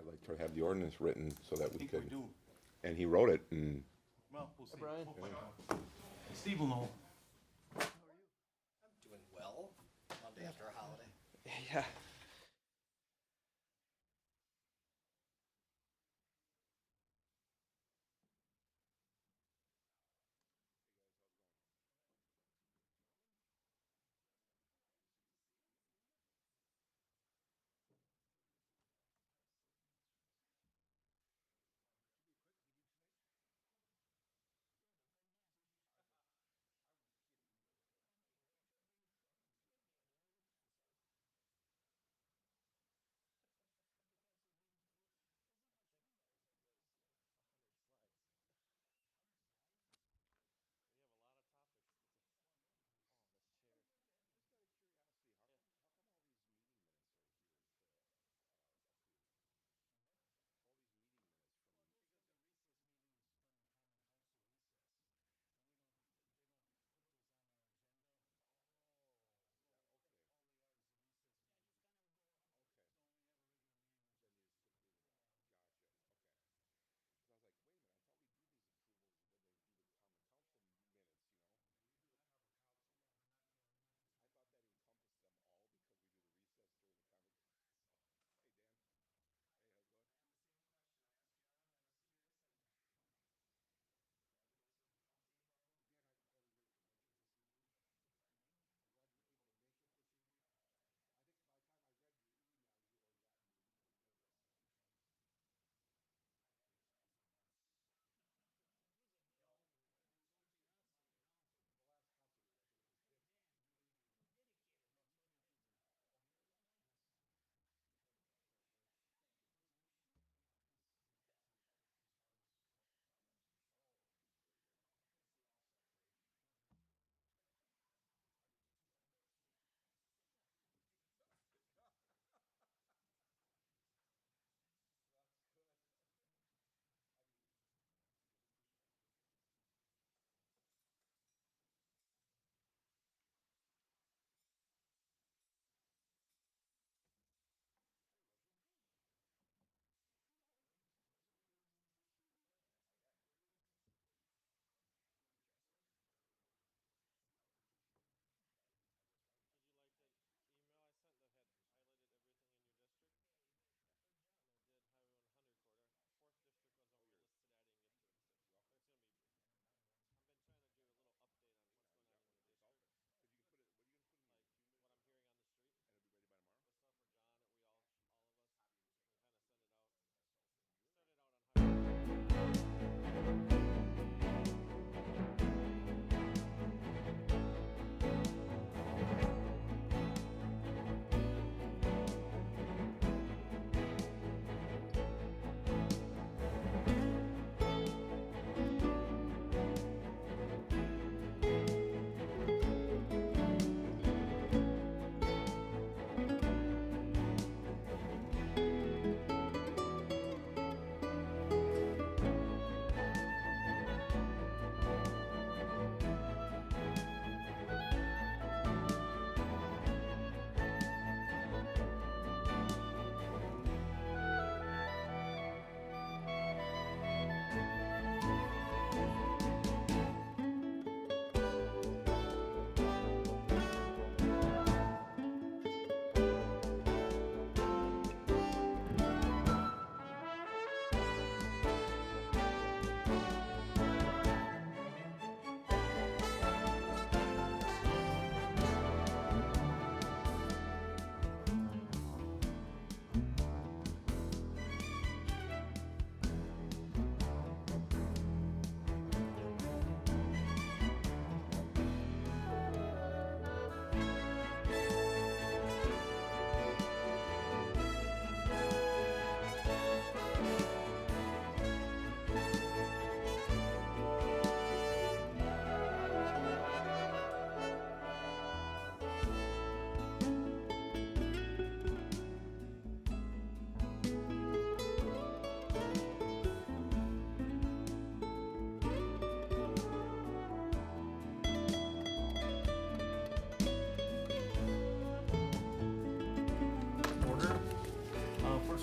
like to have the ordinance written so that I we think we could, do. and he wrote it, and Well, we'll see. Brian. We'll find out. Steve will know. Doing well. Monday after a holiday. Yeah.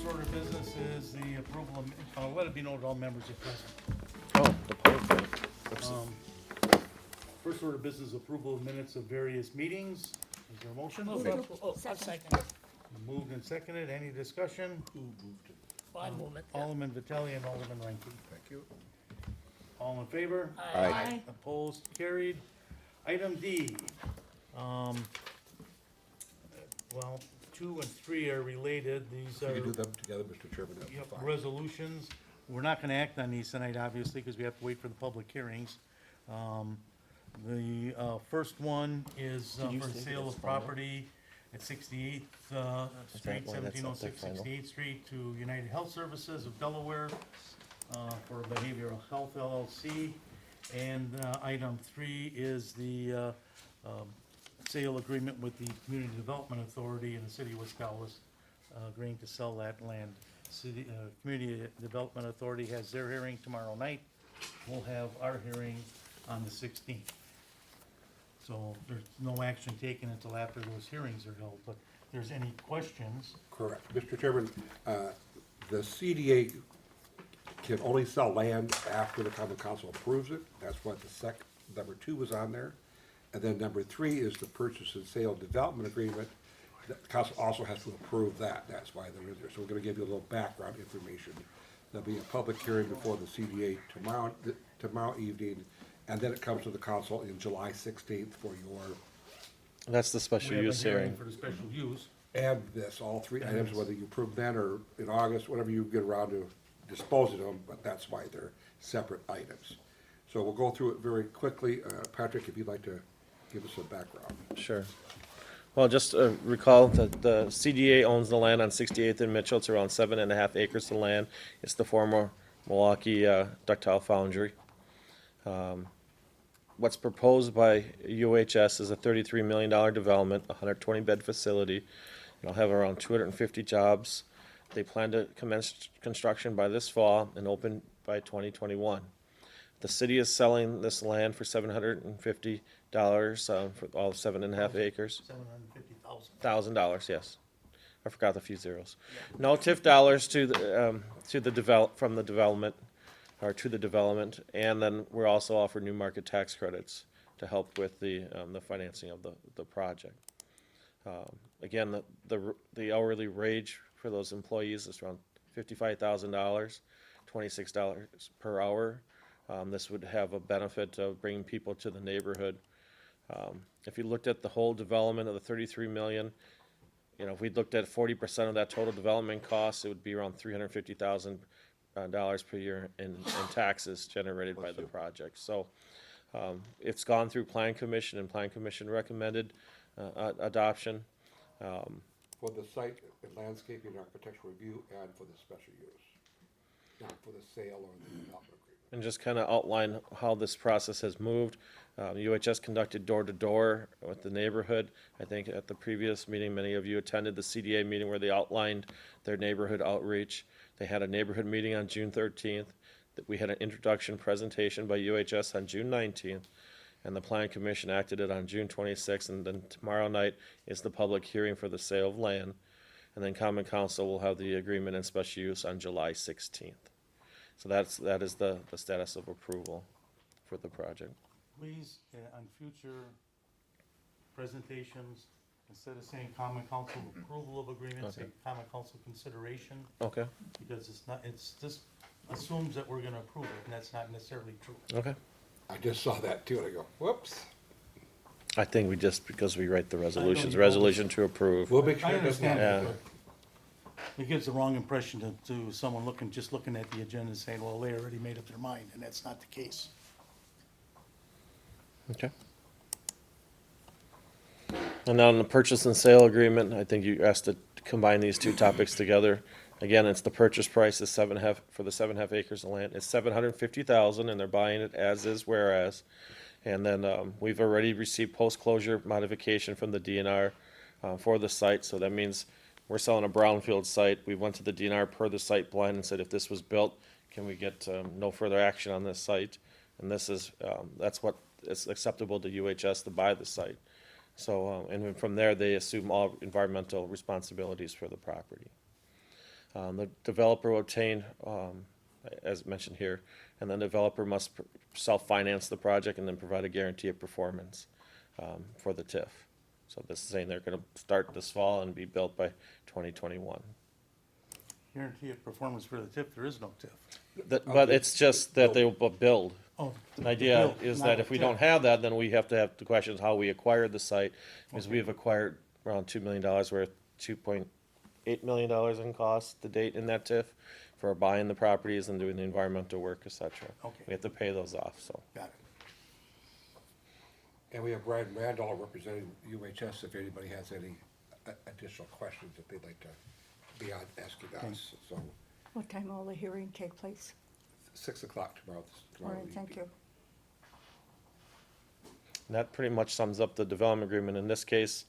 First order of business is the approval of, let it be noted all members are present. Oh, the public. Oops. First order of business, approval of minutes of various meetings. Is there a motion? Second. Moved and seconded. Any discussion? One moment. Alderman Vitale and Alderman Rankin. Thank you. All in favor? Aye. Opposed? Carried. Item D. Well, 2 and 3 are related. These You are can do them together, Mr. Chairman. that'd be Yep, fine. resolutions. We're not gonna act on these tonight, obviously, because we have to wait for the public hearings. The first one is Did you for the say sale that's of final? property at 68th Street, why that's not 1706 their final? 68th Street to United Health Services of Delaware for Behavioral Health LLC. And item 3 is the sale agreement with the Community Development Authority in the city of Wisconsin, agreeing to sell that land. City, Community Development Authority has their hearing tomorrow night. We'll have our hearing on the 16th. So there's no action taken until after those hearings are held, but if there's any questions, Correct. Mr. Chairman, the CDA can only sell land after the common council approves it. That's what number 2 was on there. And then number 3 is the purchase and sale development agreement. The council also has to approve that. That's why they're in there. So we're gonna give you a little background information. There'll be a public hearing before the CDA tomorrow evening, and then it comes to the council in July 16th for your, That's the we special have a use hearing hearing. for the special use. and this, all 3 items, whether you approve then or in August, whatever you get around to dispose of them, but that's why they're separate items. So we'll go through it very quickly. Patrick, if you'd like to give us a background. Sure. Well, just recall that the CDA owns the land on 68th and Mitchell. It's around 7.5 acres of land. It's the former Milwaukee ductile foundry. What's proposed by UHS is a $33 million development, a 120-bed facility. It'll have around 250 jobs. They plan to commence construction by this fall and open by 2021. The city is selling this land for $750 for all 7.5 acres. $750,000. Yes. I forgot the few zeros. No TIF dollars to the development, and then we're also offer new market tax credits to help with the financing of the project. Again, the hourly wage for those employees is around $55,000, $26 per hour. This would have a benefit of bringing people to the neighborhood. If you looked at the whole development of the 33 million, if we looked at 40% of that total development cost, it would be around $350,000 per year in taxes generated by the project. So it's gone through Plan Commission, and Plan Commission recommended adoption. For the site and landscaping architectural review and for the special use, not for the sale or the development agreement. And just kind of outline how this process has moved. UHS conducted door-to-door with the neighborhood. I think at the previous meeting, many of you attended the CDA meeting where they outlined their neighborhood outreach. They had a neighborhood meeting on June 13th. We had an introduction presentation by UHS on June 19th. And the Plan Commission acted it on June 26th. And then tomorrow night is the public hearing for the sale of land. And then Common Council will have the agreement and special use on July 16th. So that is the status of approval for the project. Please, on future presentations, instead of saying common council approval of agreement, say Okay. common council consideration, Okay, because this assumes that we're gonna approve it, and that's not necessarily true. okay. I just saw that too, and I go, whoops. I think because we write the resolutions, you resolution to approve. We'll make sure I it doesn't understand. happen. Yeah. It gives the wrong impression to someone just looking at the agenda and saying, well, they already made up their mind, and that's not the case. Okay. And now on the purchase and sale agreement, I think you asked to combine these two topics together. Again, it's the purchase price is for the 7.5 acres of land. It's $750,000, and they're buying it as is, whereas. And then we've already received post-closure modification from the DNR for the site. So that means we're selling a brownfield site. We went to the DNR per the site plan and said, if this was built, can we get no further action on this site? And this is that's what is acceptable to UHS to buy the site. So and then from there, they assume all environmental responsibilities for the property. The developer will obtain, as mentioned here, and the developer must self-finance the project and then provide a guarantee of performance for the TIF. So this is saying they're gonna start this fall and be built by 2021. Guarantee of performance for the TIF, there is no TIF. But it's just that they will build. Oh. The idea build, is not that a if we TIF. don't have that, then we have to have the questions how we acquired the site, because we have acquired around $2 million worth, $2.8 million in cost to date in that TIF for buying the properties and doing the environmental work, et cetera. Okay. We have to pay those off, so. Got it. And we have Brian Randall representing UHS if anybody has any additional questions that they'd like to be on asking us. So What time will the hearing take place? 6 o'clock tomorrow. All right, thank you. And that pretty much sums up the development agreement. In this case,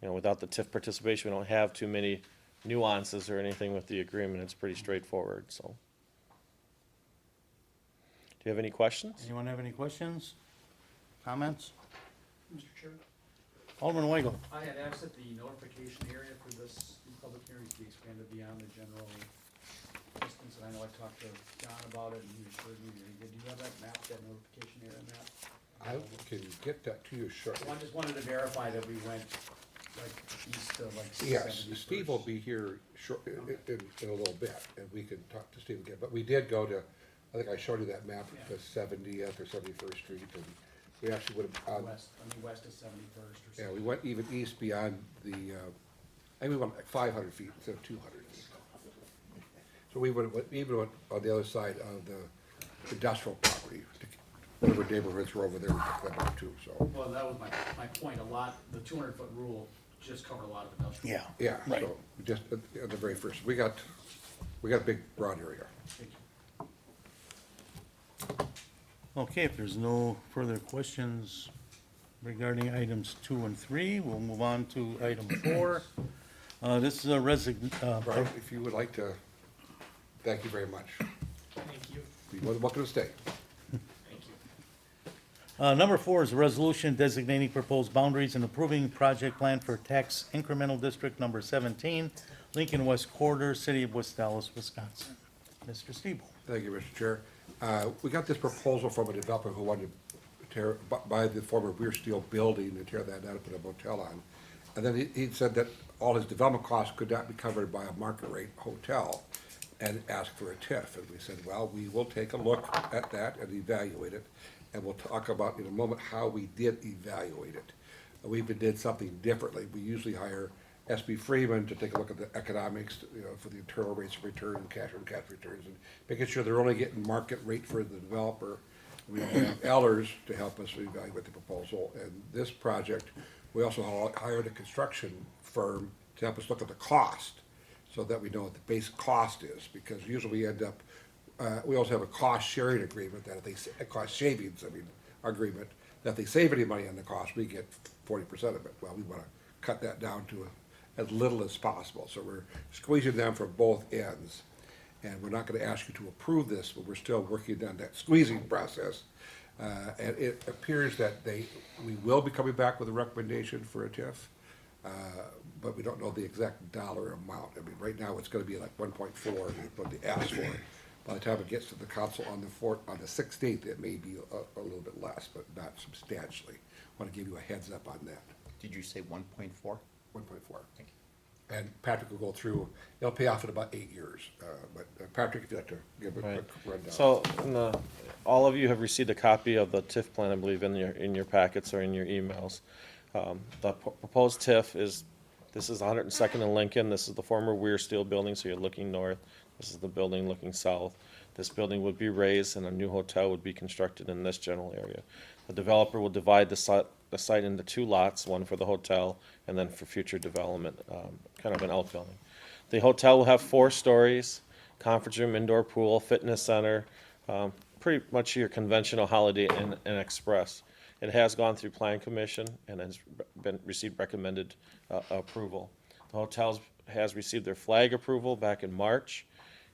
without the TIF participation, we don't have too many nuances or anything with the agreement. It's pretty straightforward, so. Do you have any questions? Anyone have any questions, comments? Mr. Chair, Alderman Weigel. I had asked that the notification area for these public hearings be expanded beyond the general distance, and I know I talked to John about it, and he assured me that he did. Do you have that map, that notification area map? I can get that to you shortly. Well, I just wanted to verify that we went like east of like Yes, 71st. Steve will be here in a little bit, and we can talk to Steve again. But we did go to, I think I showed you that map, the 70th or 71st Street, and we actually would have, West of 71st or yeah, something. we went even east beyond the, I think we went like 500 feet instead of 200 feet. So we would have even went on the other side of the industrial property, whatever neighborhoods were over there, we took them up too, so. Well, that was my point. The 200-foot rule just covered a lot of industrial. Yeah. Yeah, Right. so, we just, at the very first, we got a big broad area. Thank you. Okay, if there's no further questions regarding items 2 and 3, we'll move on to item 4. This is a Brian, if you would like to, thank you very much. Thank you. You're more than welcome to stay. Thank you. Number 4 is a resolution designating proposed boundaries and approving project plan for tax incremental district number 17, Lincoln West Corridor, City of West Allis, Wisconsin. Mr. Steble. Thank you, Mr. Chair. We got this proposal from a developer who wanted to buy the former Weir Steel building and tear that down and put a motel on. And then he said that all his development costs could not be covered by a market rate hotel and asked for a TIF. And we said, well, we will take a look at that and evaluate it. And we'll talk about in a moment how we did evaluate it. We even did something differently. We usually hire SB Freeman to take a look at the economics, for the internal rates of return and cash returns, and making sure they're only getting market rate for the developer. We have Ellers to help us evaluate the proposal, and this project, we also hired a construction firm to help us look at the cost, so that we know what the base cost is, because usually we end up, we also have a cost sharing agreement, that if they, a cost savings, agreement, that if they save any money on the cost, we get 40% of it. Well, we wanna cut that down to as little as possible, so we're squeezing them from both ends. And we're not gonna ask you to approve this, but we're still working on that squeezing process. And it appears that we will be coming back with a recommendation for a TIF, but we don't know the exact dollar amount. Right now, it's gonna be like 1.4, what they asked for. By the time it gets to the council on the 16th, it may be a little bit less, but not substantially. Want to give you a heads up on that. Did you say 1.4? 1.4. Thank And Patrick will go through, it'll pay off in about 8 years. But Patrick, if you'd like to give a quick rundown. So, all of you have received a copy of the TIF plan, I believe, in your packets or in your emails. The proposed TIF is, this is 102nd and Lincoln, this is the former Weir Steel building, so you're looking north. This is the building looking south. This building would be raised and a new hotel would be constructed in this general area. The developer will divide the site into 2 lots, one for the hotel and then for future development, kind of an outbuilding. The hotel will have 4 stories, conference room, indoor pool, fitness center, pretty much your conventional Holiday Inn and Express. It has gone through Plan Commission and has received recommended approval. The hotel has received their flag approval back in March,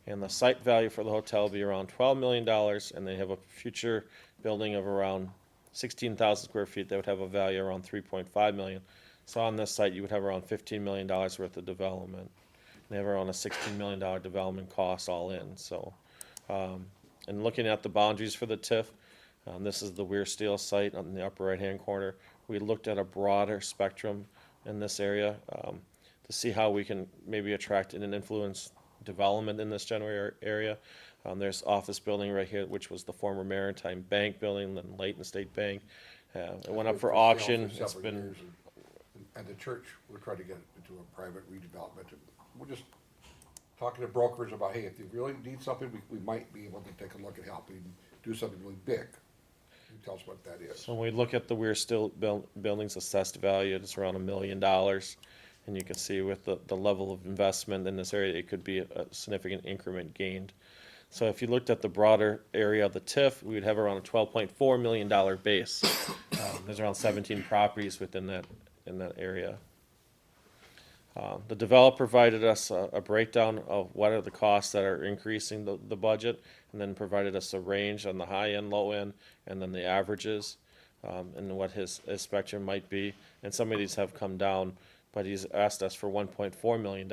and the site value for the hotel will be around $12 million, and they have a future building of around 16,000 square feet that would have a value around $3.5 million. So on this site, you would have around $15 million worth of development. They have around a $16 million development cost all in, so. And looking at the boundaries for the TIF, this is the Weir Steel site on the upper right-hand corner. We looked at a broader spectrum in this area, to see how we can maybe attract and influence development in this general area. There's office building right here, which was the former Maritime Bank building, then Layton State Bank. It went up for auction. It's Several been, years, and the church, we're trying to get it into a private redevelopment. And we're just talking to brokers about, hey, if you really need something, we might be able to take a look at helping do something really big. Can you tell us what that is? so when we look at the Weir Steel building's assessed value, it's around $1 million. And you can see with the level of investment in this area, it could be a significant increment gained. So if you looked at the broader area of the TIF, we would have around a $12.4 million base. There's around 17 properties within that, in that area. The developer provided us a breakdown of what are the costs that are increasing the budget, and then provided us a range on the high end, low end, and then the averages, and what his spectrum might be. And some of these have come down, but he's asked us for $1.4 million.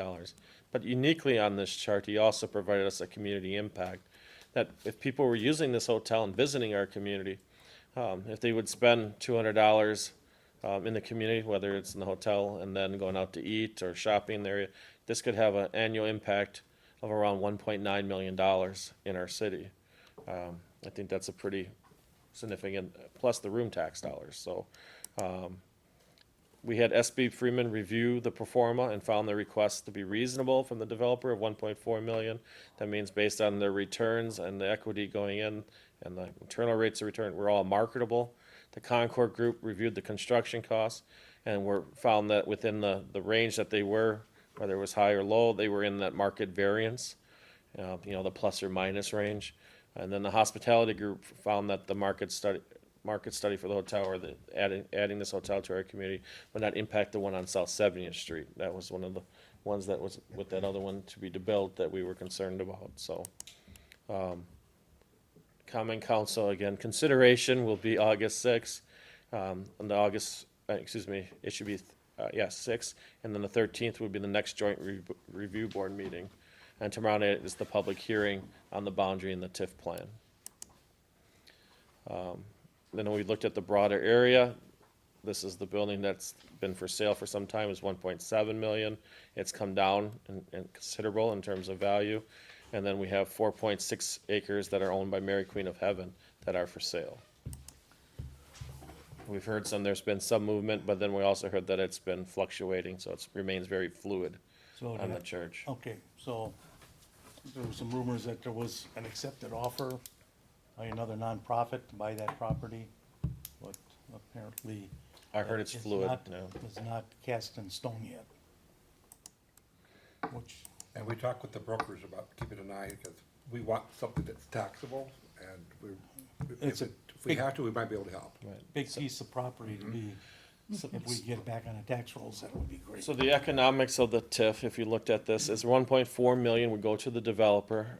But uniquely on this chart, he also provided us a community impact, that if people were using this hotel and visiting our community, if they would spend $200 in the community, whether it's in the hotel and then going out to eat or shopping in the area, this could have an annual impact of around $1.9 million in our city. I think that's a pretty significant, plus the room tax dollars. So we had SB Freeman review the pro forma and found the request to be reasonable from the developer of $1.4 million. That means based on their returns and the equity going in and the internal rates of return, we're all marketable. The Concord Group reviewed the construction costs and found that within the range that they were, whether it was high or low, they were in that market variance, the plus or minus range. And then the Hospitality Group found that the market study for the hotel, or adding this hotel to our community, would not impact the one on South 70th Street. That was one of the ones that was with that other one to be developed that we were concerned about. So, Common Council, again, consideration will be August 6th. On the it should be, 6th, and then the 13th would be the next joint review board meeting. And tomorrow night is the public hearing on the boundary and the TIF plan. Then we looked at the broader area. This is the building that's been for sale for some time, is 1.7 million. It's come down in considerable in terms of value. And then we have 4.6 acres that are owned by Mary Queen of Heaven that are for sale. We've heard there's been some movement, but then we also heard that it's been fluctuating, so it remains very fluid So on the church. Okay, so there were some rumors that there was an accepted offer by another nonprofit to buy that property, but apparently. I heard it's fluid, not- no. It's not cast in stone yet. Which, And we talked with the brokers about keeping an eye, because we want something that's taxable, and It's if a we big- have to, we might be able to help. big piece of property to be, if we get it back on the tax rolls, that would be great. So the economics of the TIF, if you looked at this, is 1.4 million would go to the developer.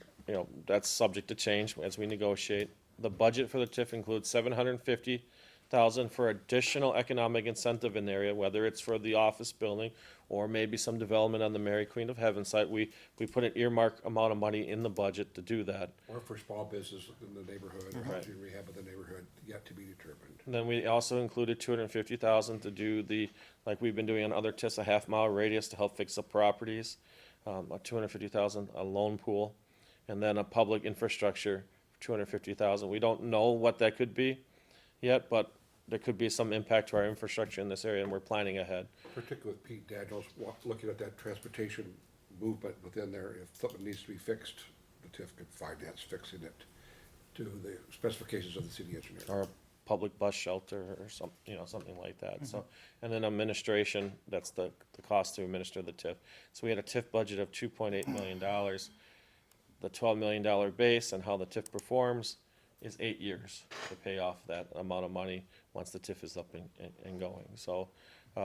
That's subject to change as we negotiate. The budget for the TIF includes 750,000 for additional economic incentive in the area, whether it's for the office building or maybe some development on the Mary Queen of Heaven site. We put an earmark amount of money in the budget to do that. Or for small business in the neighborhood, or Right. housing rehab in the neighborhood, yet to be determined. And then we also included 250,000 to do like we've been doing on other TIFs, a half-mile radius to help fix up properties, a 250,000, a loan pool, and then a public infrastructure, 250,000. We don't know what that could be yet, but there could be some impact to our infrastructure in this area, and we're planning ahead. Particularly with Pete Daniels, looking at that transportation movement within there, if something needs to be fixed, the TIF could finance fixing it to the specifications of the city engineer. Or a public bus shelter or something like that. So, and then administration, that's the cost to administer the TIF. So we had a TIF budget of $2.8 million. The $12 million base and how the TIF performs is 8 years to pay off that amount of money once the TIF is up and going. So, It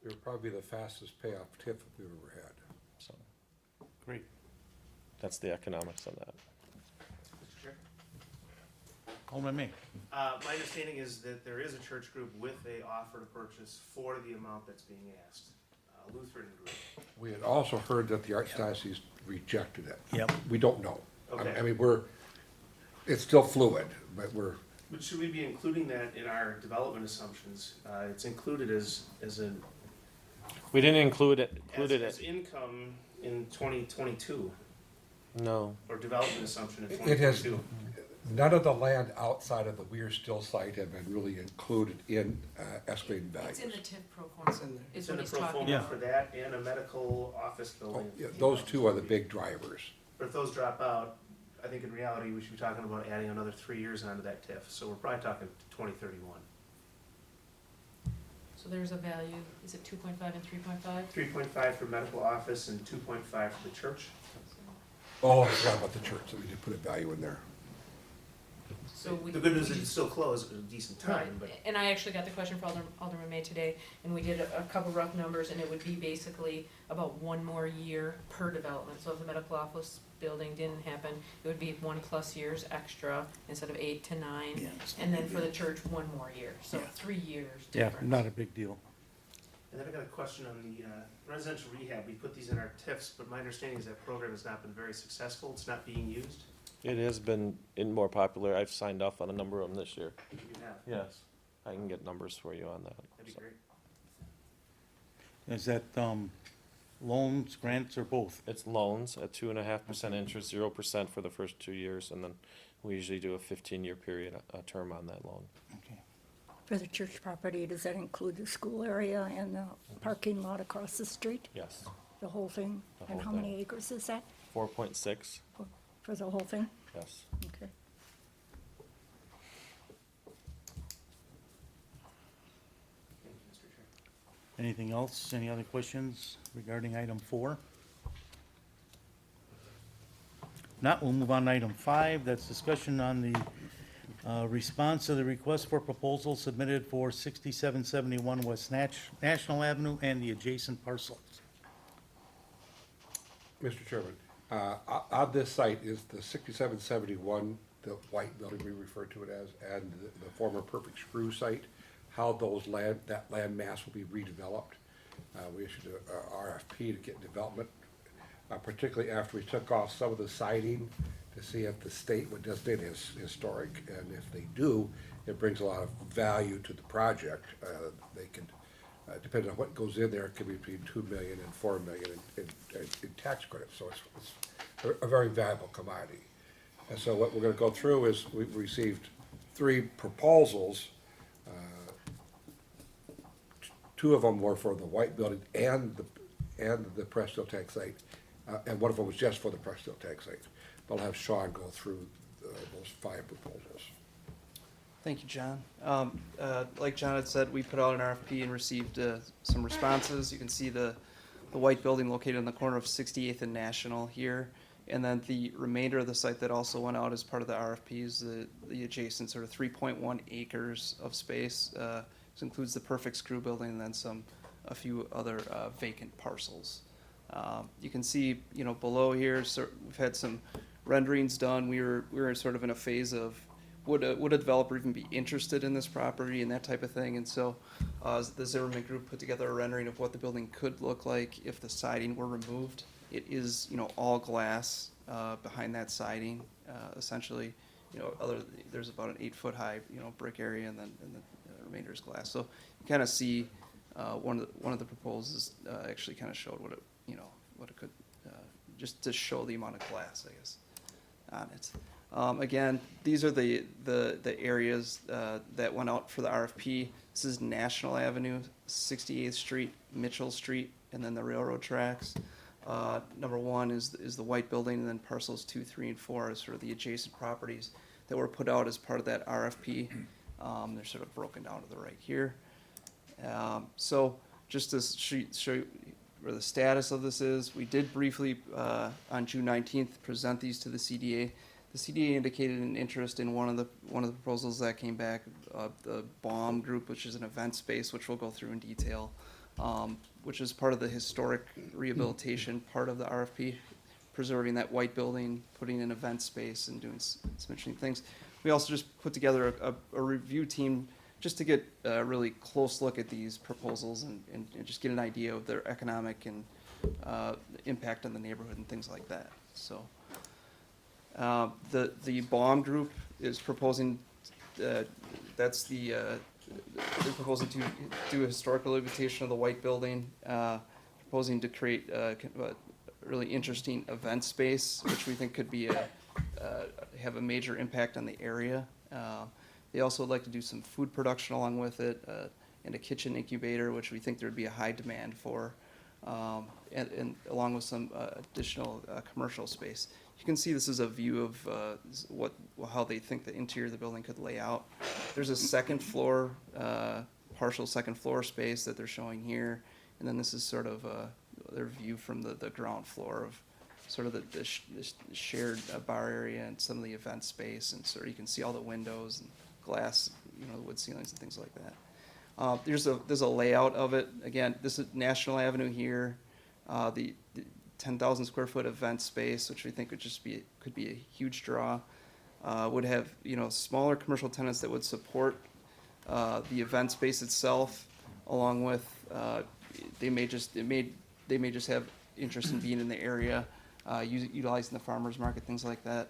would probably be the fastest payoff TIF we've ever had. so Great. that's the economics on that. Mr. Chair? Alderman May. My understanding is that there is a church group with a offer to purchase for the amount that's being asked, Lutheran group. We had also heard that the Archdiocese rejected it. Yep. We don't know. Okay. I mean, it's still fluid, but But should we be including that in our development assumptions? It's included as an, We didn't include it, as income in 2022, no. or development assumption in it has, 2022. none of the land outside of the Weir Still site have been really included in estimated values. It's in the TIF pro forma, It's is in what the he's pro talking forma Yeah. about. for that and a medical office Oh, building. yeah, those two are the big drivers. But if those drop out, I think in reality, we should be talking about adding another 3 years onto that TIF, so we're probably talking 2031. So there's a value, is it 2.5 and 3.5? 3.5 for medical office and 2.5 for the church. Oh, I forgot about the church, so we did put a value in there. So we. The good news we is it's just- still closed at a decent Right, time, but and I actually got the question from Alderman May today, and we did a couple rough numbers, and it would be basically about 1 more year per development. So if the medical office building didn't happen, it would be 1+ years extra instead of 8 to 9. Yeah, it's not And a then big for the deal. church, 1 more year, so Yeah. 3 years Yeah, difference. not a big deal. And then I got a question on the residential rehab. We put these in our TIFs, but my understanding is that program has not been very successful. It's not being used. It has been more popular. I've signed off on a number of them this year. You have. Yes. I can get numbers for you on that. That'd be So, great. Is that, loans, grants, or both? It's loans at 2.5% interest, 0% for the first 2 years, and then we usually do a 15-year period, a term on that loan. Okay. For the church property, does that include the school area and the parking lot across the street? Yes. The whole thing? The And whole how many thing. acres is that 4.6, for the whole thing? yes. Okay. Thank you, Mr. Chair. Anything else? Any other questions regarding item 4? Not, we'll move on to item 5. That's discussion on the response to the request for proposal submitted for 6771 West National Avenue and the adjacent parcels. Mr. Chairman, on this site is the 6771, the white building we refer to it as, and the former Perfect Screw site, how that land mass will be redeveloped. We issued a RFP to get development, particularly after we took off some of the siding to see if the state would designate it as historic, and if they do, it brings a lot of value to the project. They can, depending on what goes in there, it could be between $2 million and $4 million in tax credits, so it's a very valuable commodity. And so what we're gonna go through is, we've received 3 proposals. 2 of them were for the white building and the press steel tank site, and one of them was just for the press steel tank site. I'll have Sean go through those 5 proposals. Thank you, John. Like John had said, we put out an RFP and received some responses. You can see the white building located on the corner of 68th and National here. And then the remainder of the site that also went out as part of the RFP is the adjacent sort of 3.1 acres of space. This includes the Perfect Screw building and then a few other vacant parcels. You can see, below here, we've had some renderings done. We were sort of in a phase of would a developer even be interested in this property and that type of thing. And so the Zimmerman Group put together a rendering of what the building could look like if the siding were removed. It is, all glass behind that siding, essentially. There's about an 8-foot high, brick area, and then the remainder is glass. So you kind of see one of the proposals actually kind of showed what it could, just to show the amount of glass, I guess, on it. Again, these are the areas that went out for the RFP. This is National Avenue, 68th Street, Mitchell Street, and then the railroad tracks. Number 1 is the white building, and then parcels 2, 3, and 4 is sort of the adjacent properties that were put out as part of that RFP. They're sort of broken down to the right here. So just to show you where the status of this is, we did briefly on June 19th present these to the CDA. The CDA indicated an interest in one of the proposals that came back, the BOM group, which is an event space, which we'll go through in detail, which is part of the historic rehabilitation part of the RFP, preserving that white building, putting in event space, and doing some interesting things. We also just put together a review team just to get a really close look at these proposals and just get an idea of their economic and impact on the neighborhood and things like that. So the BOM group is proposing, that's they're proposing to do a historical rehabilitation of the white building, proposing to create a really interesting event space, which we think could be have a major impact on the area. They also would like to do some food production along with it, and a kitchen incubator, which we think there would be a high demand for, and along with some additional commercial space. You can see this is a view of how they think the interior of the building could lay out. There's a second floor, partial second floor space that they're showing here, and then this is sort of their view from the ground floor of sort of the shared bar area and some of the event space, and sort of you can see all the windows and glass, wood ceilings and things like that. There's a layout of it. Again, this is National Avenue here. The 10,000 square foot event space, which we think could be a huge draw, would have smaller commercial tenants that would support the event space itself, along with they may just have interest in being in the area, utilizing the farmers market, things like that.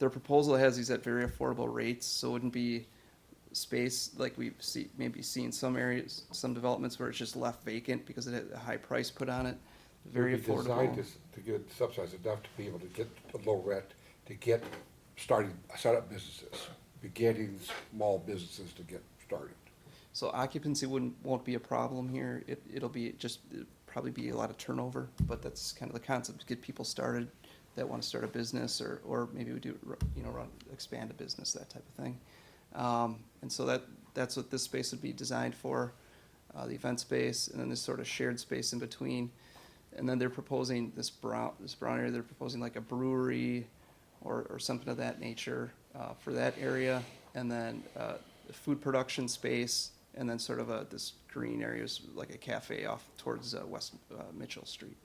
Their proposal has these at very affordable rates, so it wouldn't be space like we maybe see in some areas, some developments where it's just left vacant because it had a high price put on it. Very Would be affordable. designed to get subsidized enough to be able to get a low rent, to get start up businesses, beginning small businesses to get started. So occupancy won't be a problem here. It'll probably be a lot of turnover, but that's kind of the concept, to get people started that want to start a business, or maybe we do expand a business, that type of thing. And so that's what this space would be designed for, the event space, and then this sort of shared space in between. And then they're proposing this brown area. They're proposing like a brewery or something of that nature for that area, and then the food production space, and then sort of this green area is like a cafe off towards West Mitchell Street.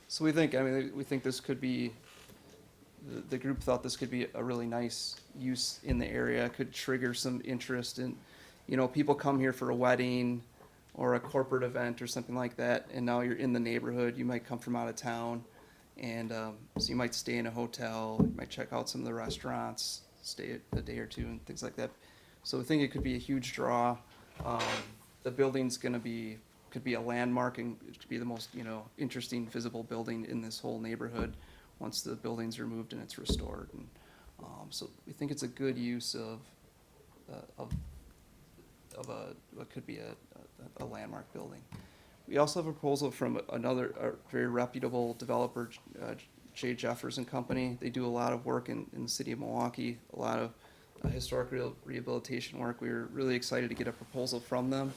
So we think this could be, the group thought this could be a really nice use in the area, could trigger some interest in, people come here for a wedding or a corporate event or something like that, and now you're in the neighborhood, you might come from out of town, and so you might stay in a hotel, you might check out some of the restaurants, stay a day or two and things like that. So we think it could be a huge draw. The building's could be a landmark, and it could be the most, interesting visible building in this whole neighborhood once the building's removed and it's restored. And so we think it's a good use of what could be a landmark building. We also have a proposal from another very reputable developer, J. Jeffers and Company. They do a lot of work in the city of Milwaukee, a lot of historic rehabilitation work. We were really excited to get a proposal from them.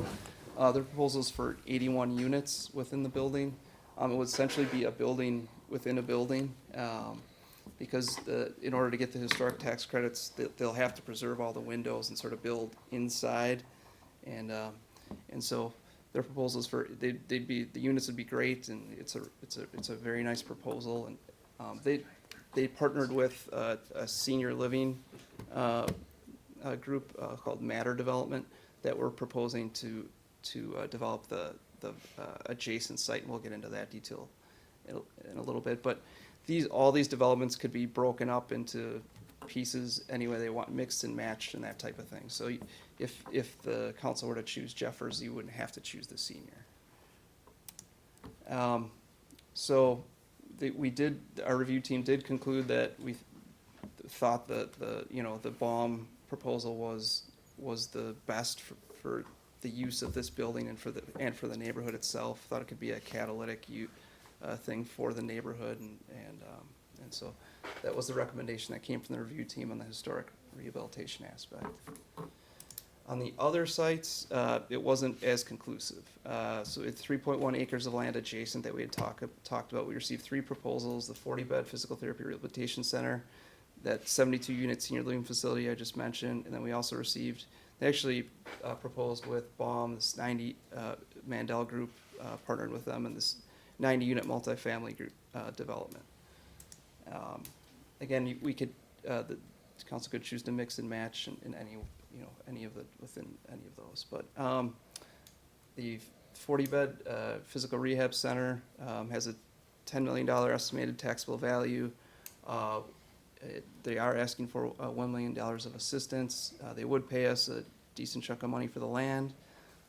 Their proposal is for 81 units within the building. It would essentially be a building within a building, because in order to get the historic tax credits, they'll have to preserve all the windows and sort of build inside, and so their proposals the units would be great, and it's a very nice proposal, and they partnered with a senior living group called Matter Development that we're proposing to develop the adjacent site, and we'll get into that detail in a little bit. But all these developments could be broken up into pieces any way they want, mixed and matched and that type of thing. So if the council were to choose Jeffers, you wouldn't have to choose the senior. So our review team did conclude that we thought that the BOM proposal was the best for the use of this building and for the neighborhood itself. Thought it could be a catalytic thing for the neighborhood, and so that was the recommendation that came from the review team on the historic rehabilitation aspect. On the other sites, it wasn't as conclusive. So it's 3.1 acres of land adjacent that we had talked about. We received 3 proposals: the 40-bed physical therapy rehabilitation center, that 72-unit senior living facility I just mentioned, and then we also received, they actually proposed with BOM, this 90 Mandel group, partnered with them in this 90-unit multifamily group development. Again, the council could choose to mix and match in any you know, any of the, within any of those. But the 40-bed physical rehab center has a $10 million estimated taxable value. They are asking for $1 million of assistance. They would pay us a decent chunk of money for the land.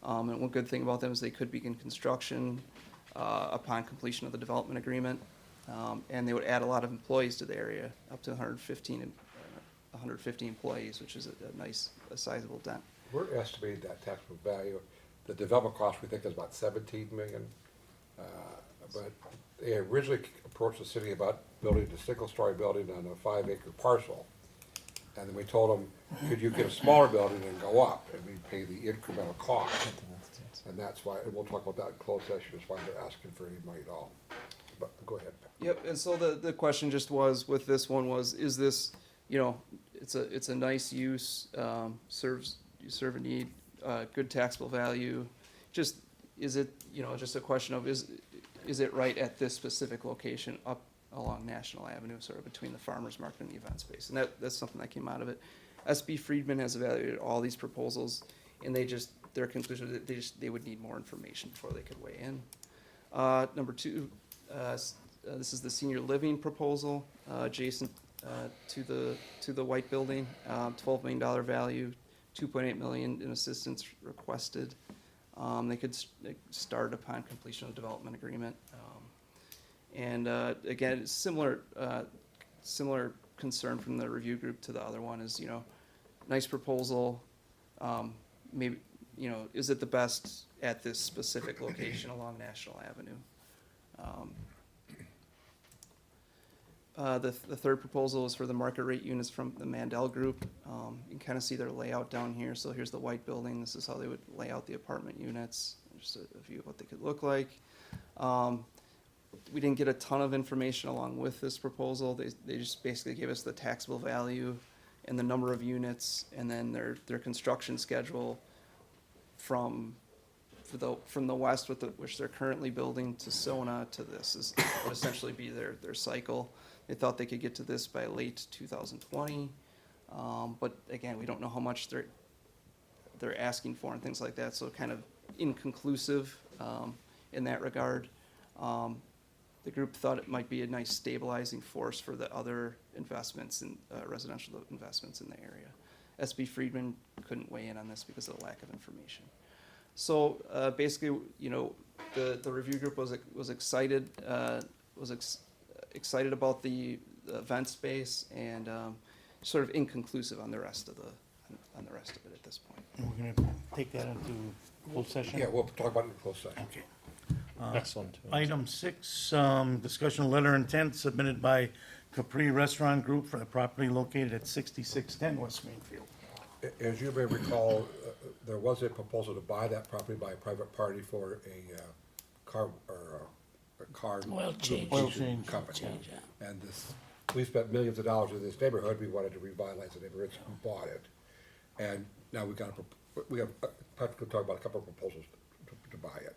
And one good thing about them is they could begin construction upon completion of the development agreement. And they would add a lot of employees to the area, up to 150 employees, which is a nice, a sizable dent. We're estimating that taxable value, the development cost, we think is about 17 million. But they originally approached the city about building a single-story building on a 5-acre parcel. And then we told them, could you get a smaller building and go up, and we pay the incremental cost. And that's why, and we'll talk about that in closed session, is why they're asking for any money at all. But go ahead. Yep, and so the question just was, with this one was, is this, you know, it's a nice use, serve a need, good taxable value. Just, is it, you know, just a question of, is it right at this specific location up along National Avenue, sort of between the farmer's market and the event space? And that's something that came out of it. SB Friedman has evaluated all these proposals, and their conclusion that they would need more information before they could weigh in. Number two, this is the senior living proposal, adjacent to the white building, $12 million value, $2.8 million in assistance requested. They could start upon completion of the development agreement. And again, similar concern from the review group to the other one is, you know, nice proposal. Maybe, you know, is it the best at this specific location along National Avenue? The third proposal is for the market rate units from the Mandel Group. You can kind of see their layout down here. So here's the white building. This is how they would lay out the apartment units. Just a view of what they could look like. We didn't get a ton of information along with this proposal. They just basically gave us the taxable value and the number of units, and then their construction schedule from the west, which they're currently building, to Sona to this would essentially be their cycle. They thought they could get to this by late 2020, but again, we don't know how much they're asking for and things like that. So kind of inconclusive in that regard. The group thought it might be a nice stabilizing force for the other investments in residential investments in the area. SB Friedman couldn't weigh in on this because of the lack of information. So basically, you know, the review group was excited excited about the event space, and sort of inconclusive on the rest of it at this point. And we're gonna take that into closed session? Yeah, we'll talk about it in closed session. Okay. Next one, too. Item 6, discussion of letter intent submitted by Capri Restaurant Group for the property located at 6610 West Greenfield. As you may recall, there was a proposal to buy that property by a private party for a car Oil change. Oil change. company. Change, yeah. And we spent millions of dollars in this neighborhood. We wanted to revitalize the neighborhood, so we bought it. And now we have practically talk about a couple of proposals to buy it.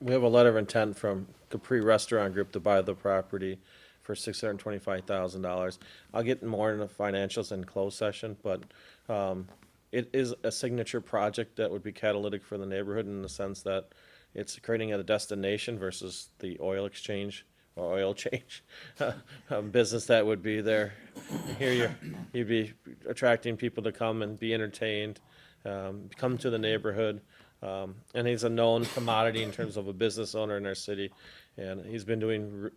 We have a letter of intent from Capri Restaurant Group to buy the property for $625,000. I'll get more into financials in closed session, but it is a signature project that would be catalytic for the neighborhood in the sense that it's creating a destination versus the oil exchange or oil change business that would be there. Here you'd be attracting people to come and be entertained, come to the neighborhood. And he's a known commodity in terms of a business owner in our city. And he's been doing,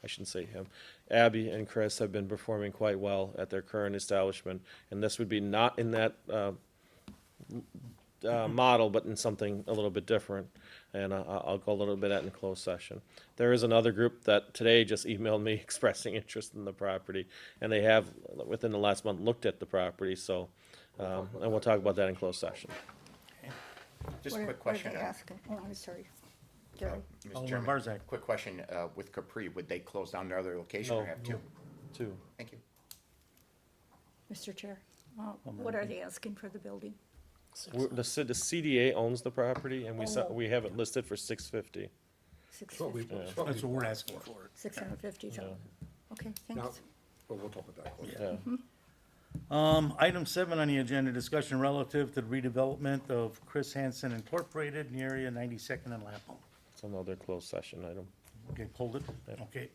I shouldn't say him, Abby and Chris have been performing quite well at their current establishment. And this would be not in that model, but in something a little bit different. And I'll go a little bit at in closed session. There is another group that today just emailed me expressing interest in the property. And they have, within the last month, looked at the property. So, and we'll talk about that in closed session. Just a What quick are question. they asking? Oh, I'm sorry. Gary? Mr. Alderman Chairman, Barzak. quick question, with Capri, would they close down their other location or No. have two? Two. Thank you. Mr. Chair, what are they asking for the building? The CDA owns the property, and Oh. we have it listed for $650,000. That's what we're asking for. 650,000. Okay, Now, thanks. but we'll talk about that. Yeah. Item 7 on the agenda, discussion relative to the redevelopment of Chris Hansen Incorporated in the area 92nd and Lapham. It's another closed session item. Okay, pulled it, okay.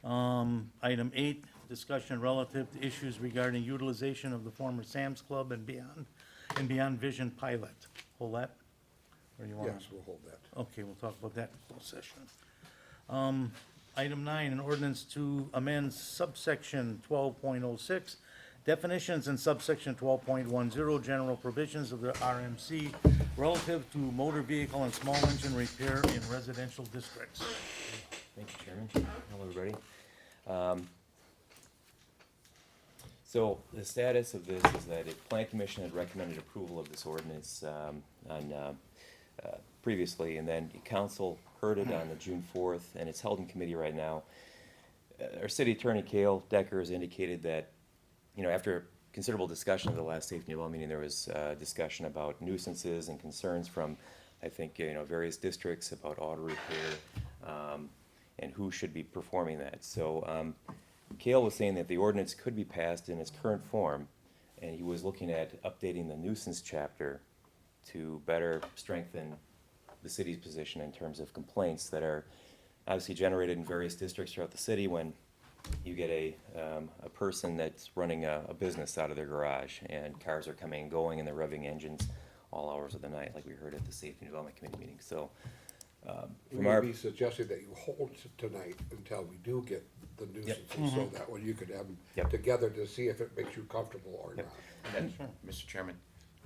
Item 8, discussion relative to issues regarding utilization of the former Sam's Club and Beyond Vision pilot. Hold that? Or you want? Yes, we'll hold that. Okay, we'll talk about that in closed session. Item 9, an ordinance to amend subsection 12.06, definitions in subsection 12.10, general provisions of the RMC relative to motor vehicle and small engine repair in residential districts. Thank you, Chairman. Hello, everybody. So the status of this is that the Plan Commission had recommended approval of this ordinance previously, and then Council heard it on the June 4th, and it's held in committee right now. Our City Attorney, Cale Decker, has indicated that, after considerable discussion at the last Safety and Development meeting, there was discussion about nuisances and concerns from, I think, various districts about auto repair, and who should be performing that. So Cale was saying that the ordinance could be passed in its current form, and he was looking at updating the nuisance chapter to better strengthen the city's position in terms of complaints that are obviously generated in various districts throughout the city when you get a person that's running a business out of their garage, and cars are coming and going, and they're revving engines all hours of the night, like we heard at the Safety and Development Committee meeting. So We from may our, be suggesting that you hold tonight until we do get the nuisances, so that way you could have them Yep. together to see if it makes you comfortable or Yep. not. And then, Mr. Chairman,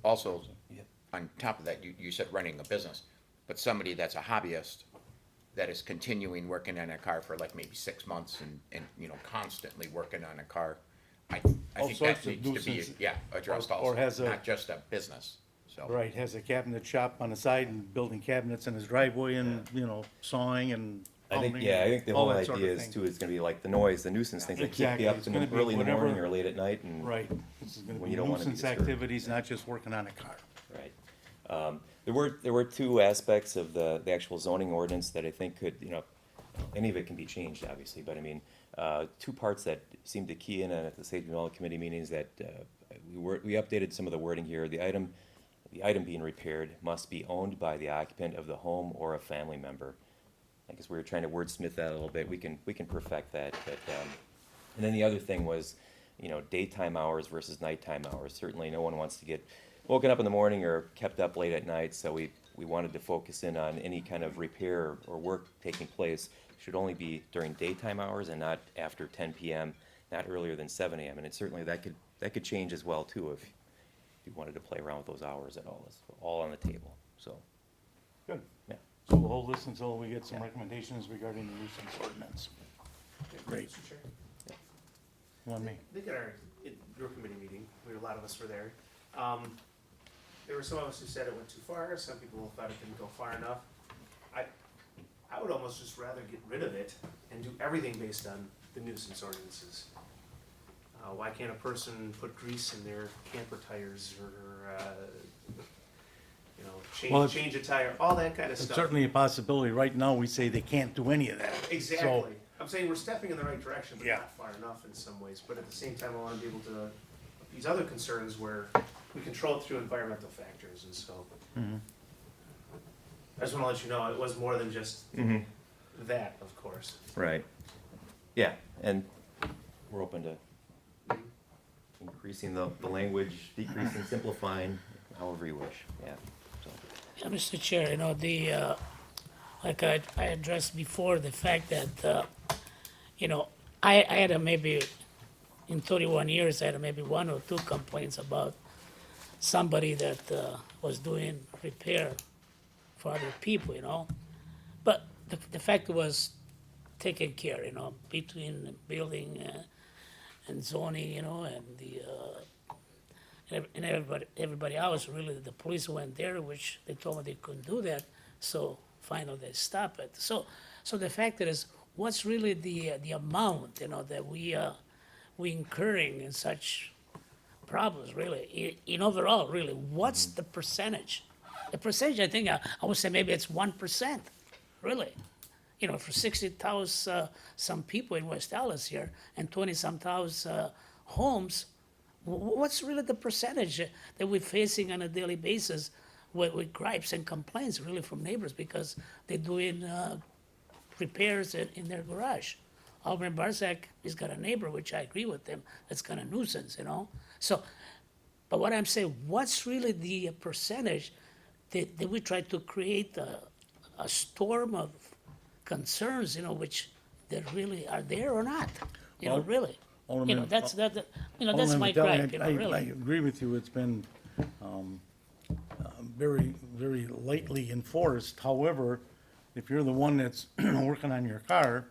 also, Yep. on top of that, you said running a business, but somebody that's a hobbyist that is continuing working on a car for like maybe 6 months and constantly working on a car, I All think sorts that of needs to be, nuisance. addressed Or also, has a- not just a business, so. Right, has a cabinet shop on the side and building cabinets in his driveway and, sawing and I think, pounding I think the all whole that sort of idea is thing. too, it's gonna be like the noise, the nuisance things that keep Exactly, you up it's in gonna the be early in the morning whatever- or late at night, and Right, this is gonna When be you don't wanna be nuisance disturbed. activities, not just working on a car. Right. There were two aspects of the actual zoning ordinance that I think could, any of it can be changed, obviously, but I mean, two parts that seemed to key in at the Safety and Development Committee meetings that, we updated some of the wording here. The item being repaired must be owned by the occupant of the home or a family member. I guess we were trying to wordsmith that a little bit. We can perfect that, but, and then the other thing was, daytime hours versus nighttime hours. Certainly, no one wants to get woken up in the morning or kept up late at night, so we wanted to focus in on any kind of repair or work taking place should only be during daytime hours and not after 10 p.m., not earlier than 7 a.m. And it certainly, that could change as well, too, if you wanted to play around with those hours at all. It's all on the table, so, Good. yeah. So we'll hold this until we get some recommendations regarding the nuisance ordinance. Great. Mr. Chair, You want me? I think at our group committee meeting, a lot of us were there. There were some of us who said it went too far, some people thought it didn't go far enough. I would almost just rather get rid of it and do everything based on the nuisance ordinances. Why can't a person put grease in their camper tires or, Well, change a tire, all that kind of It's stuff? certainly a possibility. Right now, we say they can't do any of that. Exactly. I'm saying we're stepping in the right direction, but Yeah. not far enough in some ways. But at the same time, I want to be able to, these other concerns where we control it through environmental factors, and so. I just want to let you know, it was more than just that, of course. Right. Yeah, and we're open to increasing the language, decreasing, simplifying, however you wish, yeah. So. Yeah, Mr. Chair, like I addressed before, the fact that, I had maybe, in 31 years, I had maybe 1 or 2 complaints about somebody that was doing repair for other people, But the fact was taken care, between the building and zoning, and the, and everybody else, really, the police went there, which they told me they couldn't do that, so finally they stopped it. So the fact is, what's really the amount, that we incurring in such problems, really, in overall, really, what's the percentage? The percentage, I think, I would say maybe it's 1%, really. For 60,000 some people in West Allis here, and 20-some thousand homes, What's really the percentage that we're facing on a daily basis with gripes and complaints really from neighbors because they're doing repairs in their garage? Alvin Barzak has got a neighbor, which I agree with him, that's kind of nuisance, you know? So, but what I'm saying, what's really the percentage that we try to create a storm of concerns, you know, which that really are there or not, you know, Well, really? You know, Alderman- that's my Alderman gripe, Vitale, you know, I really. agree with you, it's been, very, very lightly enforced. However, if you're the one that's working on your car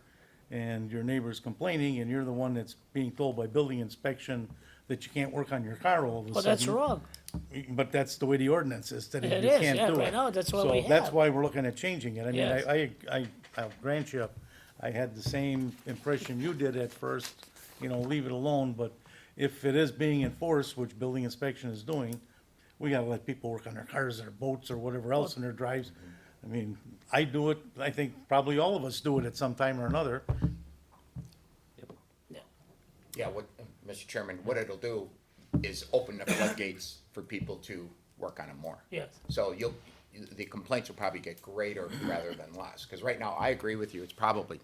and your neighbor's complaining and you're the one that's being told by building inspection that you can't work on your car all of a Well, sudden. that's wrong. But that's the way the ordinance is, that you It is, can't yeah, do it. I know, that's what So we that's have. why we're looking at changing it. I mean, Yes. I'll grant you, I had the same impression you did at first, you know, leave it alone, but if it is being enforced, which building inspection is doing, we gotta let people work on their cars, their boats, or whatever else in their drives. I mean, I do it, I think probably all of us do it at some time or another. Yeah. Yeah, what, Mr. Chairman, what it'll do is open the floodgates for people to work on it more. Yes. So the complaints will probably get greater rather than less, because right now, I agree with you, it's probably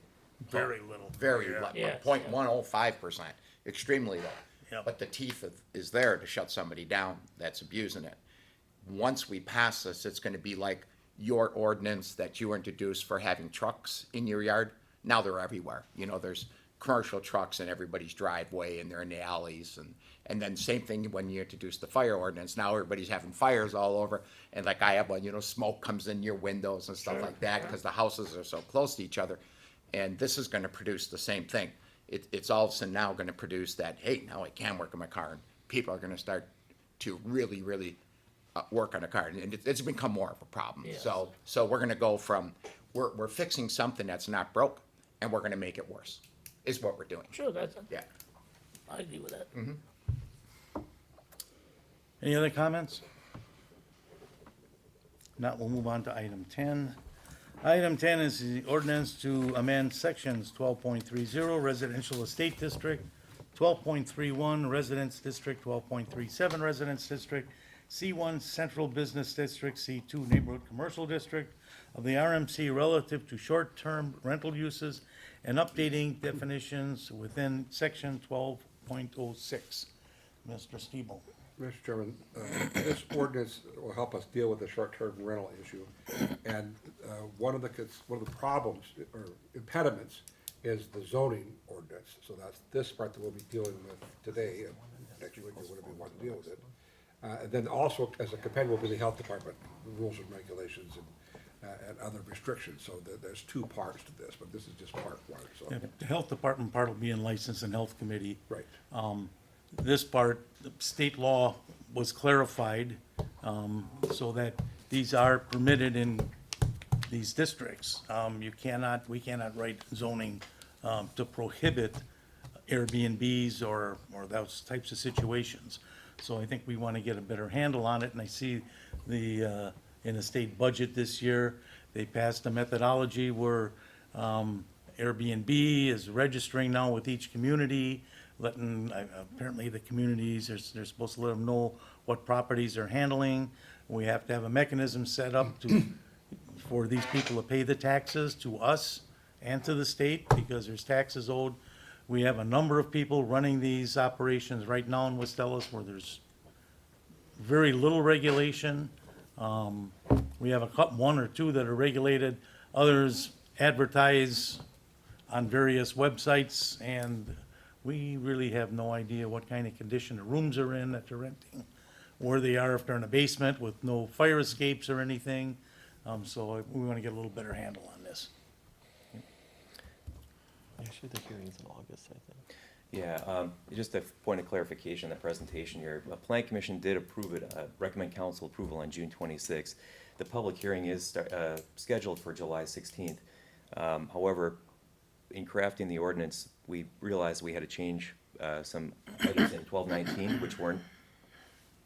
Very little. very Yeah. low, Yes, 0.105%, extremely low. Yep. But the teeth is there to shut somebody down that's abusing it. Once we pass this, it's gonna be like your ordinance that you introduced for having trucks in your yard. Now they're everywhere. You know, there's commercial trucks in everybody's driveway and they're in the alleys and then same thing when you introduce the fire ordinance. Now everybody's having fires all over and like I have one, you know, smoke comes in your windows and stuff like that because the houses are so close to each other. And this is gonna produce the same thing. It's all of a sudden now gonna produce that, hey, now I can work on my car and people are gonna start to really, really work on a car, and it's become more of a problem. Yes. So we're gonna go from, we're fixing something that's not broke, and we're gonna make it worse, is what we're doing. Sure, that's, Yeah. I agree with that. Any other comments? Not, we'll move on to item 10. Item 10 is the ordinance to amend sections 12.30 residential estate district, 12.31 residence district, 12.37 residence district, C1 central business district, C2 neighborhood commercial district of the RMC relative to short-term rental uses and updating definitions within section 12.06. Mr. Steeble. Mr. Chairman, this ordinance will help us deal with the short-term rental issue. And one of the problems or impediments is the zoning ordinance. So that's this part that we'll be dealing with today, and next week or whatever we want to deal with it. And then also, as a companion, will be the health department, rules and regulations and other restrictions. So there's two parts to this, but this is just part one, so. Yeah, the health department part will be in license and health committee. Right. This part, the state law was clarified, so that these are permitted in these districts. We cannot write zoning, to prohibit Airbnbs or those types of situations. So I think we want to get a better handle on it, and I see in the state budget this year, they passed a methodology where, Airbnb is registering now with each community, letting, apparently the communities, they're supposed to let them know what properties they're handling. We have to have a mechanism set up for these people to pay the taxes to us and to the state, because there's taxes owed. We have a number of people running these operations right now in West Allis where there's very little regulation. We have one or two that are regulated, others advertise on various websites, and we really have no idea what kind of condition the rooms are in that they're renting, where they are, if they're in a basement with no fire escapes or anything. So we want to get a little better handle on this. Actually, the hearing's in August, I think. Yeah, just a point of clarification, the presentation here. The Plan Commission did approve it, recommend council approval on June 26th. The public hearing is scheduled for July 16th. However, in crafting the ordinance, we realized we had to change some items in 1219, which weren't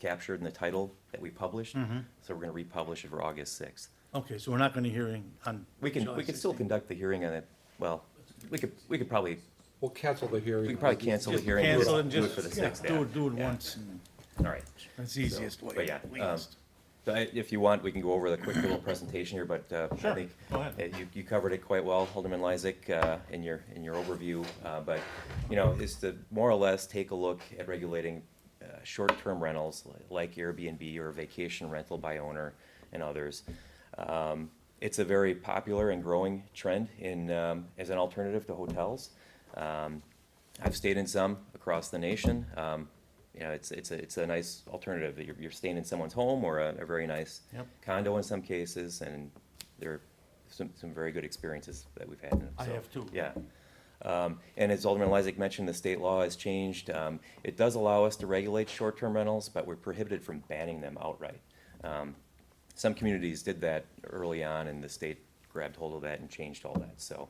captured in the title that we published. So we're going to republish it for August 6th. Okay, so we're not going to hearing on We can July still 16th. conduct the hearing on it. Well, we could probably We'll cancel the hearing. We can probably cancel the Just hearing. cancel do and it just, for the yeah, 6th, do it yeah. once, and All right. that's the easiest way, But yeah, at least. so if you want, we can go over the quick little presentation here, but I Sure, think go ahead. you covered it quite well, Alderman Lysick, in your overview. But, you know, is to more or less take a look at regulating short-term rentals like Airbnb or vacation rental by owner and others. It's a very popular and growing trend in, as an alternative to hotels. I've stayed in some across the nation. You know, it's a nice alternative. You're staying in someone's home or a very nice Yep. condo in some cases, and there are some very good experiences that we've had in them. I So, have too. Yeah. And as Alderman Lysick mentioned, the state law has changed. It does allow us to regulate short-term rentals, but we're prohibited from banning them outright. Some communities did that early on, and the state grabbed hold of that and changed all that. So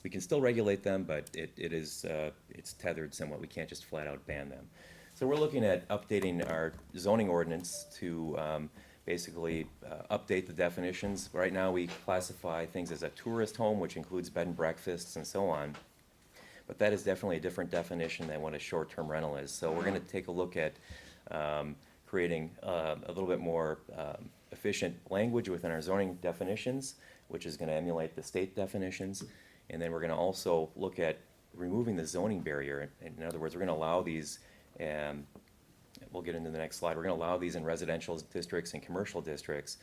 we can still regulate them, but it's tethered somewhat. We can't just flat out ban them. So we're looking at updating our zoning ordinance to basically update the definitions. Right now, we classify things as a tourist home, which includes bed and breakfasts and so on. But that is definitely a different definition than what a short-term rental is. So we're gonna take a look at creating a little bit more efficient language within our zoning definitions, which is gonna emulate the state definitions. And then we're gonna also look at removing the zoning barrier. In other words, we're gonna allow these, we'll get into the next slide, we're gonna allow these in residential districts and commercial districts,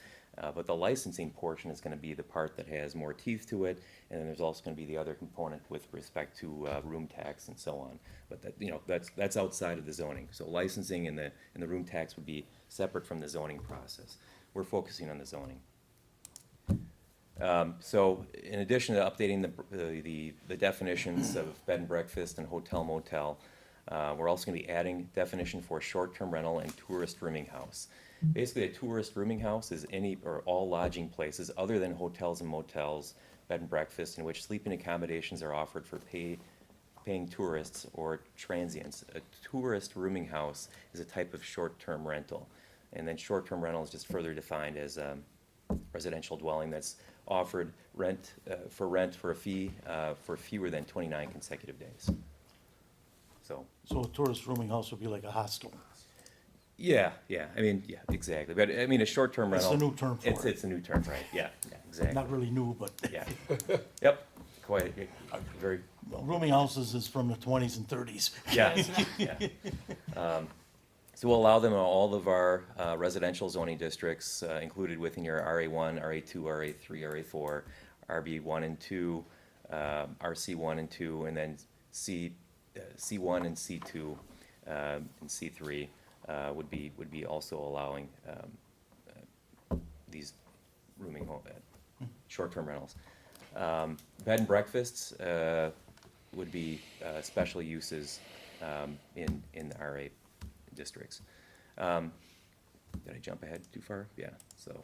but the licensing portion is gonna be the part that has more teeth to it, and then there's also gonna be the other component with respect to room tax and so on. But that, you know, that's outside of the zoning. So licensing and the room tax would be separate from the zoning process. We're focusing on the zoning. So in addition to updating the definitions of bed and breakfast and hotel motel, we're also gonna be adding definition for short-term rental and tourist rooming house. Basically, a tourist rooming house is any or all lodging places other than hotels and motels, bed and breakfast, in which sleeping accommodations are offered for paying tourists or transients. A tourist rooming house is a type of short-term rental. And then short-term rental is just further defined as residential dwelling that's offered for a fee for fewer than 29 consecutive days. So, So a tourist rooming house would be like a hostel. yeah, I mean, yeah, exactly. But I mean, a short-term It's rental. the new term for it. It's a new term, right? Yeah, exactly. Not really new, but Yeah. Yep, quite, very, rooming houses is from the 20s and 30s. yeah, yeah. So we'll allow them in all of our residential zoning districts included within your RA1, RA2, RA3, RA4, RB1 and 2, RC1 and 2, and then C1 and C2 and C3 would be also allowing these rooming home, short-term rentals. Bed and breakfasts would be special uses in the RA districts. Did I jump ahead too far? Yeah, so,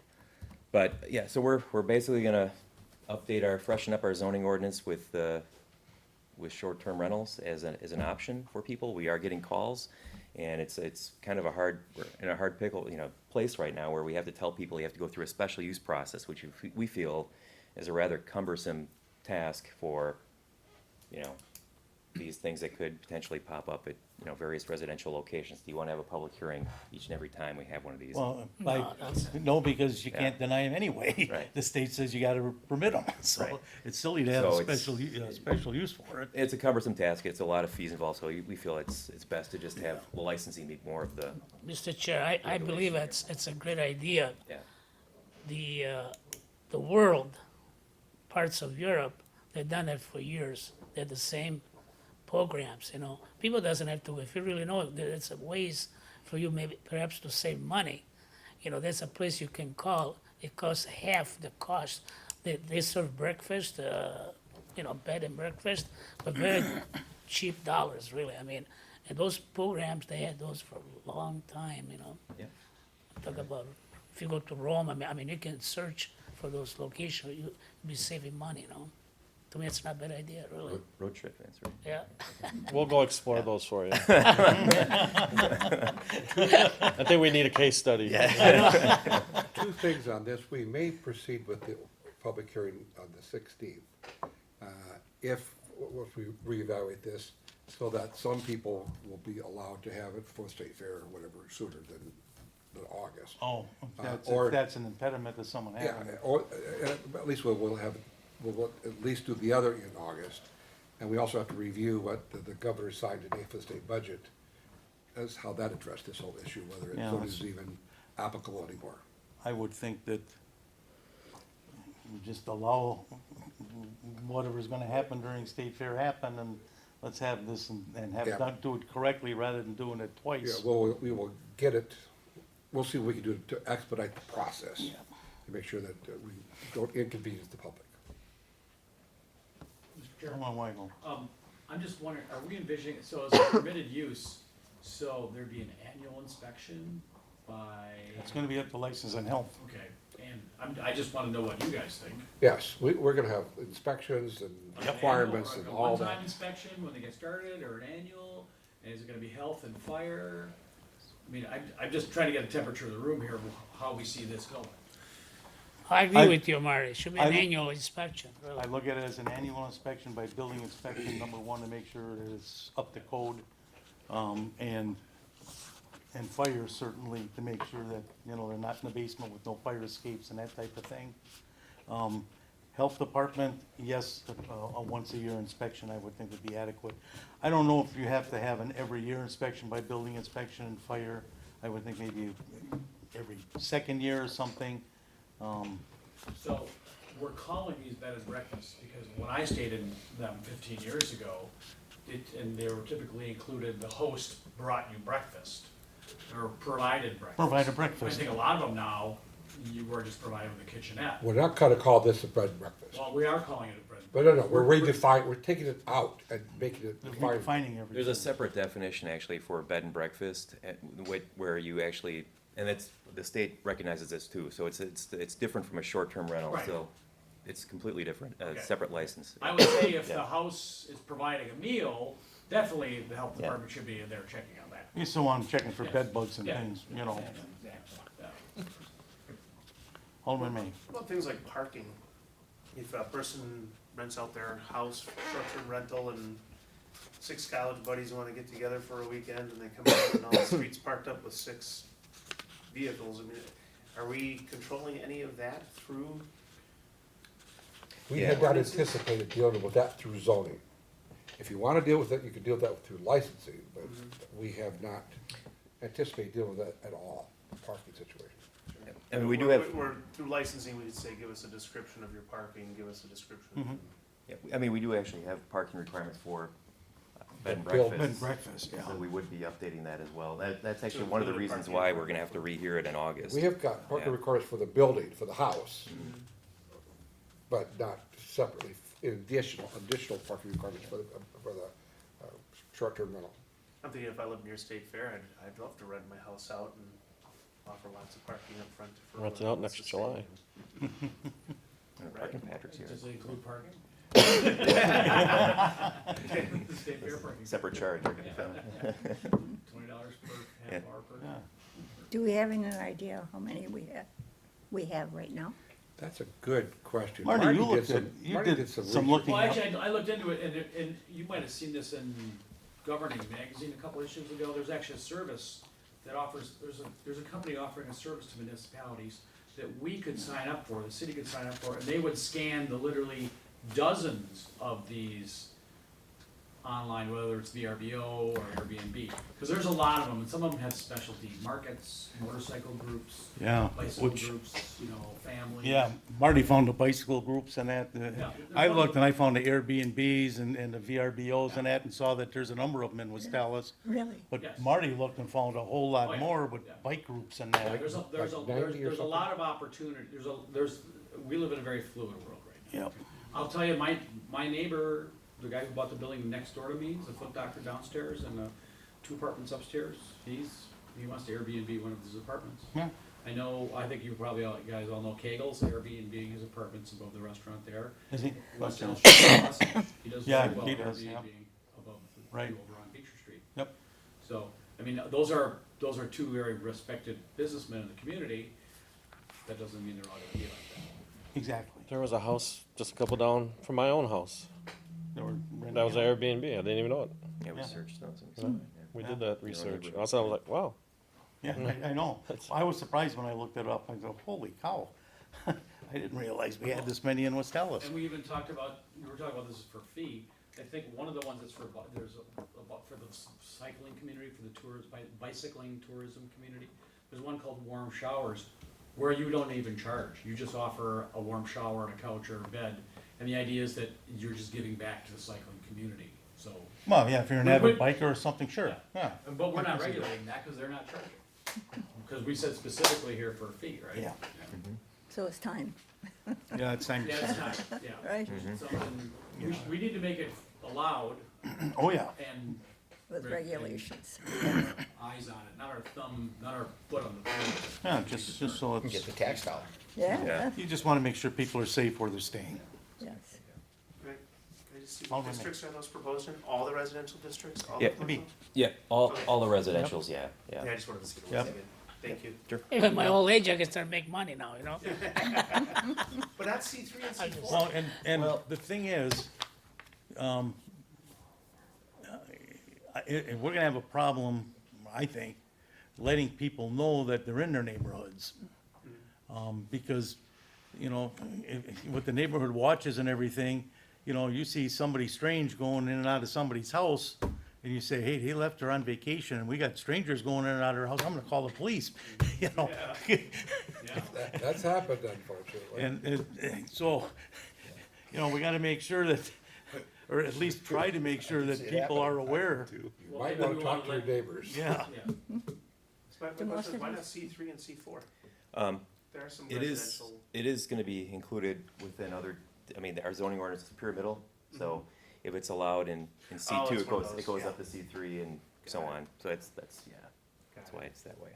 but, yeah, so we're basically gonna freshen up our zoning ordinance with short-term rentals as an option for people. We are getting calls, and it's kind of we're in a hard pickle, place right now where we have to tell people you have to go through a special use process, which we feel is a rather cumbersome task for, these things that could potentially pop up at, various residential locations. Do you wanna have a public hearing each and every time we have one of these? Well, No, that's- no, because you Yeah. can't deny them anyway. Right. The state says you gotta permit them, Right. so it's silly to have So a it's- special use for it. It's a cumbersome task, it's a lot of fees involved, so we feel it's best to just have the licensing be more of the, Mr. Chair, I believe it's a great idea. yeah. The world, parts of Europe, they've done it for years. They're the same programs, People doesn't have to, if you really know, there's ways for you maybe perhaps to save money. There's a place you can call, it costs half the cost. They serve breakfast, bed and breakfast, but very cheap dollars, really. I mean, and those programs, they had those for a long time, Yeah. Talk about, if you go to Rome, I mean, you can search for those locations, you'll be saving money, To me, it's not a bad idea, really. Road trip, that's right. Yeah. We'll go explore those for you. I think we need a case study. Two things on this. We may proceed with the public hearing on the 16th. If once we reevaluate this, so that some people will be allowed to have it for the state fair or whatever sooner than August. Oh, or- if that's an impediment to someone Yeah, having it. or, at least we'll at least do the other in August. And we also have to review what the governor signed today for the state budget, as how that addressed this whole issue, whether Yeah, it let's- is even applicable anymore. I would think that we just allow whatever's gonna happen during state fair happen, and let's have this and have Yeah. it done, do it correctly rather than doing it Yeah, twice. well, we will get it, we'll see what we can do to expedite the process, Yeah. to make sure that we don't inconvenience the public. Mr. Chair, Come on, Michael. I'm just wondering, are we envisioning, so as a permitted use, so there'd be an annual inspection by? It's gonna be up to license and health. Okay, and I just wanna know what you guys think. Yes, we're gonna have inspections and Like an requirements annual, and or all a one-time that. inspection when they get started, or an annual, and is it gonna be health and fire? I mean, I'm just trying to get a temperature of the room here, of how we see this going. I agree with you, Marty. It should be an I- annual inspection, really. I look at it as an annual inspection by building inspection, number one, to make sure that it's up to code. And fire certainly, to make sure that, you know, they're not in the basement with no fire escapes and that type of thing. Health department, yes, a once-a-year inspection I would think would be adequate. I don't know if you have to have an every-year inspection by building inspection and fire. I would think maybe every second year or something. So, we're calling these bed and breakfasts, because when I stayed in them 15 years ago, and they were typically included, the host brought you breakfast, or provided breakfast. Provided I breakfast. think a lot of them now, you were just provided with a kitchenette. We're not gonna call this a bread and breakfast. Well, we are calling it a bread. But no, we're redefining, we're taking it out and making it defined. Defining everything. There's a separate definition actually for bed and breakfast, where you actually, and it's, the state recognizes this too, so it's different from a short-term rental, Right. so it's completely different, Okay. a separate license. I would say if Yeah. the house is providing a meal, definitely the health Yeah. department should be in there checking on that. You still want them checking for Yeah. bed bugs and Yeah. things, you know. Yeah. Alderman May. What about things like parking? If a person rents out their house, short-term rental, and 6 college buddies wanna get together for a weekend, and they come out and all the streets parked up with 6 vehicles, I mean, are we controlling any of that through? We Yeah. had not anticipated dealing with that through zoning. If you wanna deal with it, you can deal with that through licensing, but we have not anticipated dealing with that at all, the parking situation. I mean, we do We're- have, We're, through licensing, we'd say, give us a description of your parking, give us a description. yeah, I mean, we do actually have parking requirements for bed and Build- breakfast. Bed and breakfast, yeah. So we would be updating that as well. That's actually To one of the include a reasons parking why we're gonna have to rehear it in August. We have got parking Yeah. requirements for the building, for the house, but not separately, additional parking requirements for the short-term rental. I'm thinking if I lived near State Fair, I'd love to rent my house out and offer lots of parking up front. for Rent it whoever out wants next to stay. July. Parking Patrick's here. Does it include parking? State fair parking. Separate charge. $20 per Yeah. half hour per. Yeah. Do we have any idea how many we have right now? That's a good question. Marty, you did looked some- at, you Marty did some research. looking Well, up. actually, I looked into it, and you might have seen this in Governing Magazine a couple issues ago. There's actually a service that offers, there's a company offering a service to municipalities that we could sign up for, the city could sign up for, and they would scan the literally dozens of these online, whether it's VRBO or Airbnb. Because there's a lot of them, and some of them have specialty markets, motorcycle groups, Yeah, bicycle which, groups, you know, families. yeah, Marty found the bicycle groups and that. Yeah. I looked and I found the Airbnbs and the VRBOs and that, and saw that there's a number of them in West Dallas. Really? But Yes. Marty looked and found a whole Oh, lot yeah. more with Yeah. bike groups and Yeah, that. there's a, there's a, Like there's, 90 or there's a something? lot of opportunity, we live in a very fluid world right now. Yep. I'll tell you, my neighbor, the guy who bought the building next door to me, is a foot doctor downstairs and 2 apartments upstairs. He wants to Airbnb one of his apartments. Yeah. I know, I think you probably, you guys all know Kegel's Airbnb his apartments above the restaurant there. Is he? West Hill Okay. Street, he does Yeah, very well he does, yeah. Airbnb above the Right. view over on Beecher Street. Yep. So, I mean, those are 2 very respected businessmen in the community. That doesn't mean they're all gonna be like that. Exactly. There was a house just a couple down from my own house. They were renting That was Airbnb, I didn't even know it. Yeah, we searched those. and we Yeah. saw it, yeah. We Yeah. did that Your own research. neighborhood. Also, I was like, wow. Yeah, I know. I was surprised when I looked it up. I go, holy cow. I didn't realize we had this many in West Allis. And we even talked about, we were talking about this for fee. I think one of the ones that's for, about for the cycling community, for the tours, bicycling tourism community. There's one called Warm Showers, where you don't even charge. You just offer a warm shower and a couch or a bed. And the idea is that you're just giving back to the cycling community, so. Well, yeah, if you're an We- avid we- biker or something, sure, yeah. But we're not regulating that because they're not charging. Because we said specifically here for a fee, right? Yeah. So it's time, Yeah, it's time to Yeah, it's start. not, yeah. right? Something, we need to make it allowed Oh, yeah. and With Right, and- regulations. eyes on it, not our thumb, not our foot on the floor. Yeah, just so Get it's, the tax dollar. Yeah, Yeah. you just wanna make sure people are safe where they're staying. yes. Can I just see All what right. districts are those proposed in? All the residential districts? All Yeah. the commercial? Yeah, all the residentials, yeah, Yeah, I yeah. just wanted to see the Yep. list again. Thank you. Even my old age, I can start make money now, you know? But not C3 and C4. Well, and the thing is, we're gonna have a problem, I think, letting people know that they're in their neighborhoods. Because, you know, with the neighborhood watches and everything, you know, you see somebody strange going in and out of somebody's house, and you say, hey, they left her on vacation, and we got strangers going in and out of her house, I'm gonna call the police, you know? That's happened unfortunately. And so, you know, we gotta make sure that, or at least try to make sure that people are aware. You Well, might maybe wanna we talk wanna to your let- neighbors. Yeah, Yeah. So my Do most question is, of why these- not C3 and C4? Um, There are some It is, residential. it is gonna be included within other, I mean, our zoning ordinance is pyramidal, so if it's allowed in C Oh, two, it's it one of goes, those, it goes yeah. up to C3 and so Got it. on, so that's, yeah, that's why it's that way.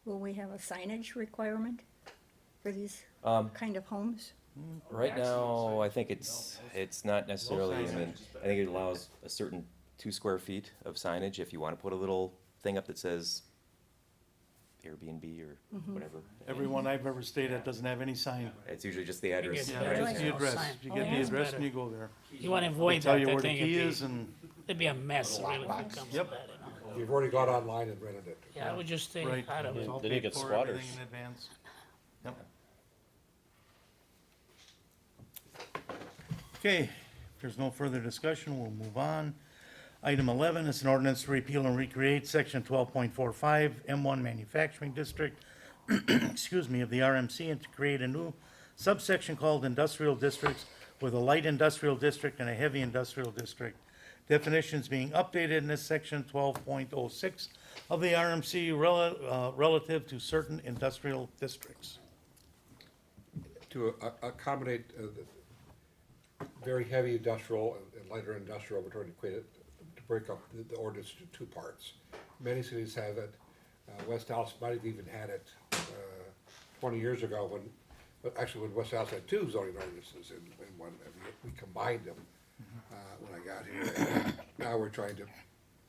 Will we have a signage requirement for these Um, kind of homes? Right Maximum now, size. I think it's not necessarily, I size mean, is better. I think it allows a certain 2 square feet of signage, if you wanna put a little thing up that says Airbnb or whatever. everyone I've ever stayed at doesn't have any sign. It's usually just the address. Yeah, Yeah, There just is the no address. sign. You Oh, get yeah, the that's address better. and you go there. You wanna They avoid tell that, you I where the think key it'd is and, be a mess, really, when it box. comes to Yep. that, you know? You've already gone online and rented it. Yeah, I would just stay right. out of it's it. all Then you paid get for, squatters. everything in advance. Yep. Okay, if there's no further discussion, we'll move on. Item 11 is an ordinance to repeal and recreate section 12.45 M1 Manufacturing District, excuse me, of the RMC and to create a new subsection called Industrial Districts with a light industrial district and a heavy industrial district. Definitions being updated in this section 12.06 of the RMC relative to certain industrial districts. To accommodate the very heavy industrial and lighter industrial, we're trying to create it, to break up the ordinance into 2 parts. Many cities have it. West Allis might have even had it 20 years ago when, but actually when West Allis had 2 zoning ordinances in one, and we combined them when I got here. Now we're trying to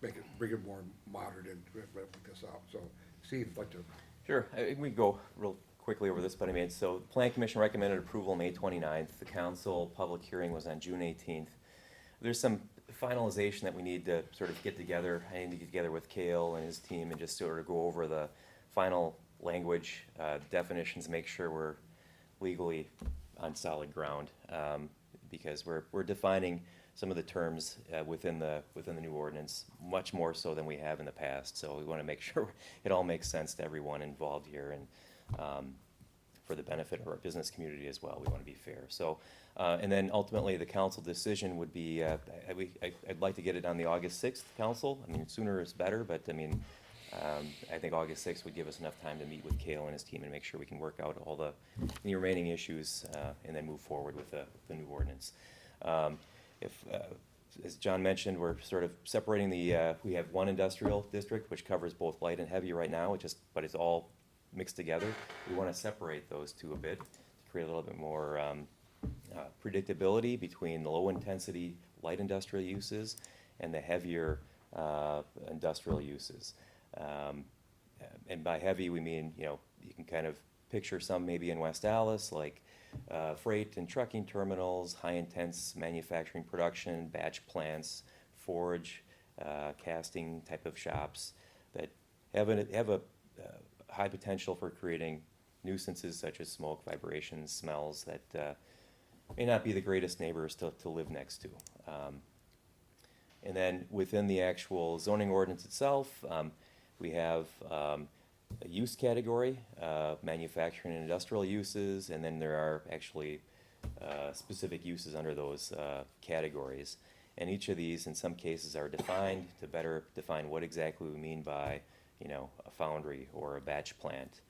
bring it more modern and bring this out. So Steve, I'd like to. Sure, we can go real quickly over this, but I mean, so the Plan Commission recommended approval May 29th. The council public hearing was on June 18th. There's some finalization that we need to sort of get together. I need to get together with Cale and his team and just sort of go over the final language, definitions, make sure we're legally on solid ground. Because we're defining some of the terms within the new ordinance, much more so than we have in the past. So we want to make sure it all makes sense to everyone involved here, and for the benefit of our business community as well. We want to be fair. So, and then ultimately, the council decision would be, I'd like to get it on the August 6th council. I mean, sooner is better, but I mean, I think August 6th would give us enough time to meet with Cale and his team and make sure we can work out all the remaining issues, and then move forward with the new ordinance. As John mentioned, we're sort of separating we have one industrial district, which covers both light and heavy right now, but it's all mixed together. We want to separate those 2 a bit to create a little bit more predictability between the low-intensity light industrial uses and the heavier industrial uses. And by heavy, we mean, you can kind of picture some maybe in West Allis, like freight and trucking terminals, high-intense manufacturing production, batch plants, forge, casting type of shops that have a high potential for creating nuisances such as smoke, vibrations, smells that may not be the greatest neighbors to live next to. And then within the actual zoning ordinance itself, we have a use category, manufacturing and industrial uses, and then there are actually specific uses under those categories. And each of these, in some cases, are defined to better define what exactly we mean by, a foundry or a batch plant.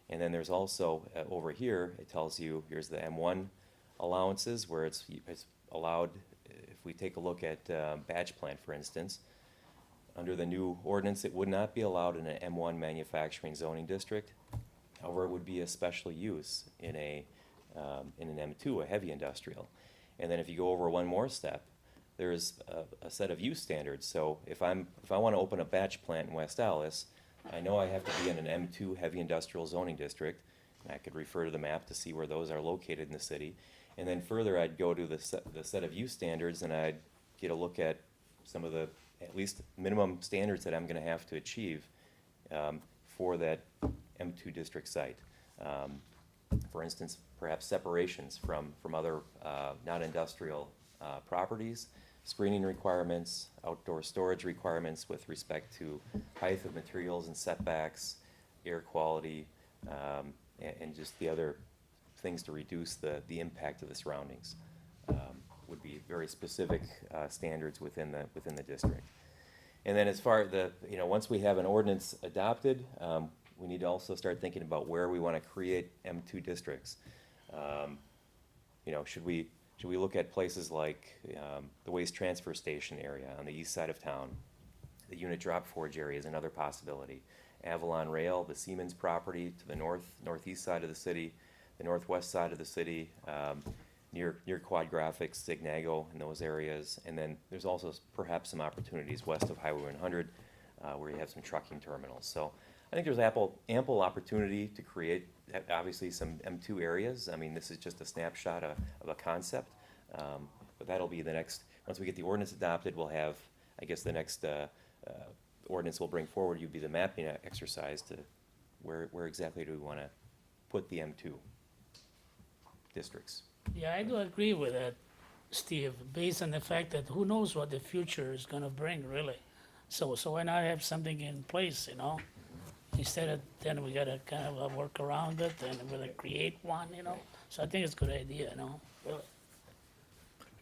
And then there's also, over here, it tells you, here's the M1 allowances, where it's allowed, if we take a look at batch plant, for instance, under the new ordinance, it would not be allowed in an M1 manufacturing zoning district. However, it would be a special use in an M2, a heavy industrial. And then if you go over one more step, there's a set of use standards. So if I want to open a batch plant in West Allis, I know I have to be in an M2 heavy industrial zoning district. And I could refer to the map to see where those are located in the city. And then further, I'd go to the set of use standards, and I'd get a look at some of the at least minimum standards that I'm going to have to achieve for that M2 district site. For instance, perhaps separations from other non-industrial properties, screening requirements, outdoor storage requirements with respect to height of materials and setbacks, air quality, and just the other things to reduce the impact of the surroundings. Would be very specific standards within the district. And then as far as once we have an ordinance adopted, we need to also start thinking about where we want to create M2 districts. Should we look at places like the waste transfer station area on the east side of town? The unit drop forge area is another possibility. Avalon Rail, the Siemens property to the northeast side of the city, the northwest side of the city, near Quad Graphics, Signago, in those areas. And then there's also perhaps some opportunities west of Highway 100 where you have some trucking terminals. So I think there's ample opportunity to create, obviously, some M2 areas. I mean, this is just a snapshot of a concept. But that'll be the next, once we get the ordinance adopted, we'll have, I guess, the next ordinance we'll bring forward, you'd be the mapping exercise to where exactly do we want to put the M2 districts. Yeah, I do agree with that, Steve, based on the fact that who knows what the future is gonna bring, really. So why not have something in place, Instead of, then we gotta kind of work around it and we're gonna create one, So I think it's a good idea, really.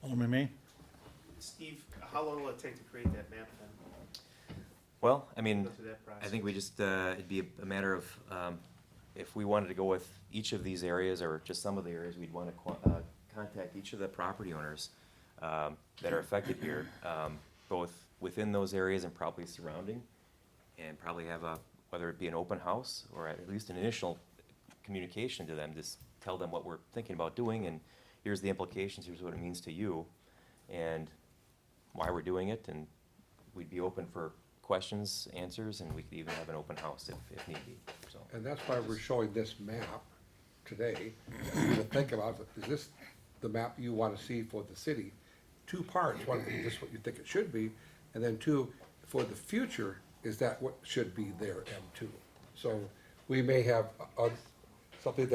Alderman May? Steve, how long will it take to create that map then? Well, I mean, Go through that process. I think we just, it'd be a matter of, if we wanted to go with each of these areas or just some of the areas, we'd want to contact each of the property owners that are affected here, both within those areas and probably surrounding, and probably have whether it be an open house or at least an initial communication to them, just tell them what we're thinking about doing, and here's the implications, here's what it means to you, and why we're doing it, and we'd be open for questions, answers, and we could even have an open house if need be, so. And that's why we're showing this map today, to think about, is this the map you want to see for the city? Two parts, one, is this what you think it should be, and then two, for the future, is that what should be there, M2? So we may have something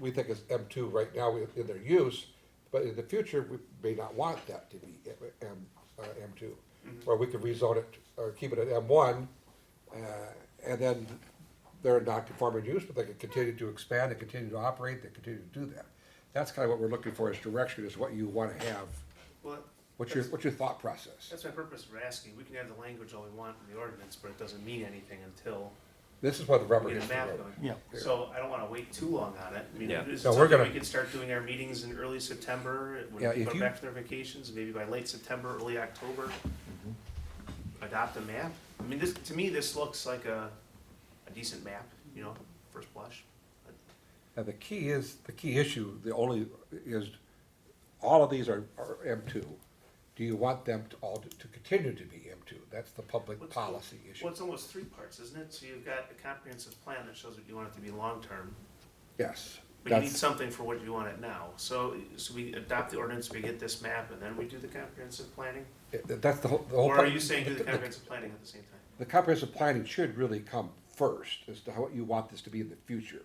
we think is M2 right now in their use, but in the future, we may not want that to be M2. Or we could rezone it, or keep it at M1, and then they're not conforming use, but they can continue to expand, and continue to operate, they continue to do that. That's kind of what we're looking for as direction, is what you want to have. Well, What's your thought process? that's my purpose for asking. We can have the language all we want in the ordinance, but it doesn't mean anything until This is what the rubber we get hits a the map road. going. Yeah. So I don't wanna wait too long on it. I mean, Yeah. is it No, we're something gonna- we could start doing our meetings in early September, when Yeah, people if come you- back from their vacations, maybe by late September, early October? Adopt a map? I mean, to me, this looks like a decent map, first blush. And the key issue, is, all of these are M2. Do you want them to continue to be M2? That's the public What's policy issue. Well, it's almost three parts, isn't it? So you've got a comprehensive plan that shows that you want it to be long-term. Yes, But you need That's- something for what you want it now. So we adopt the ordinance, we get this map, and then we do the comprehensive planning? That's the whole. Or are you saying do the comprehensive planning at the same time? The comprehensive planning should really come first as to how you want this to be in the future.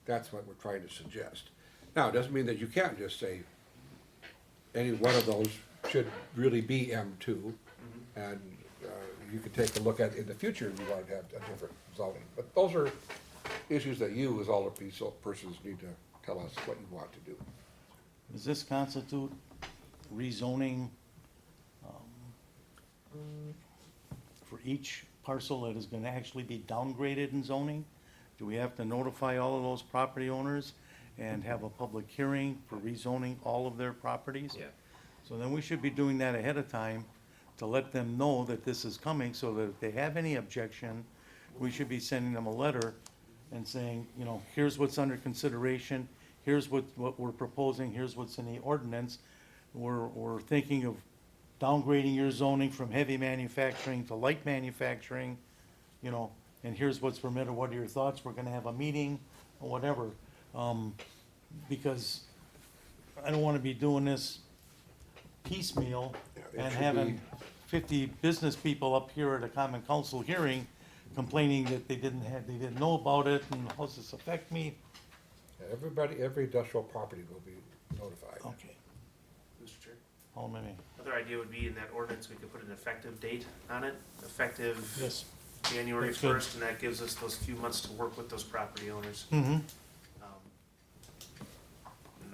That's what we're trying to suggest. Now, it doesn't mean that you can't just say any one of those should really be M2. And you could take a look at in the future if you want to have a different zoning. But those are issues that you, as all the persons, need to tell us what you want to do. Does this constitute rezoning for each parcel that is gonna actually be downgraded in zoning? Do we have to notify all of those property owners and have a public hearing for rezoning all of their properties? Yeah. So then we should be doing that ahead of time to let them know that this is coming, so that if they have any objection, we should be sending them a letter and saying, you know, here's what's under consideration, here's what we're proposing, here's what's in the ordinance. We're thinking of downgrading your zoning from heavy manufacturing to light manufacturing, you know, and here's what's permitted, what are your thoughts, we're gonna have a meeting, or whatever. Because I don't wanna be doing this piecemeal Yeah, it and should having be- 50 business people up here at a common council hearing complaining that they didn't know about it, and how does this affect me? Everybody, every industrial property will be notified. Okay, Mr. Chair? Alderman May. Another idea would be in that ordinance, we could put an effective date on it, effective Yes. January That's good. 1st, and that gives us those few months to work with those property owners. Mm-hmm. An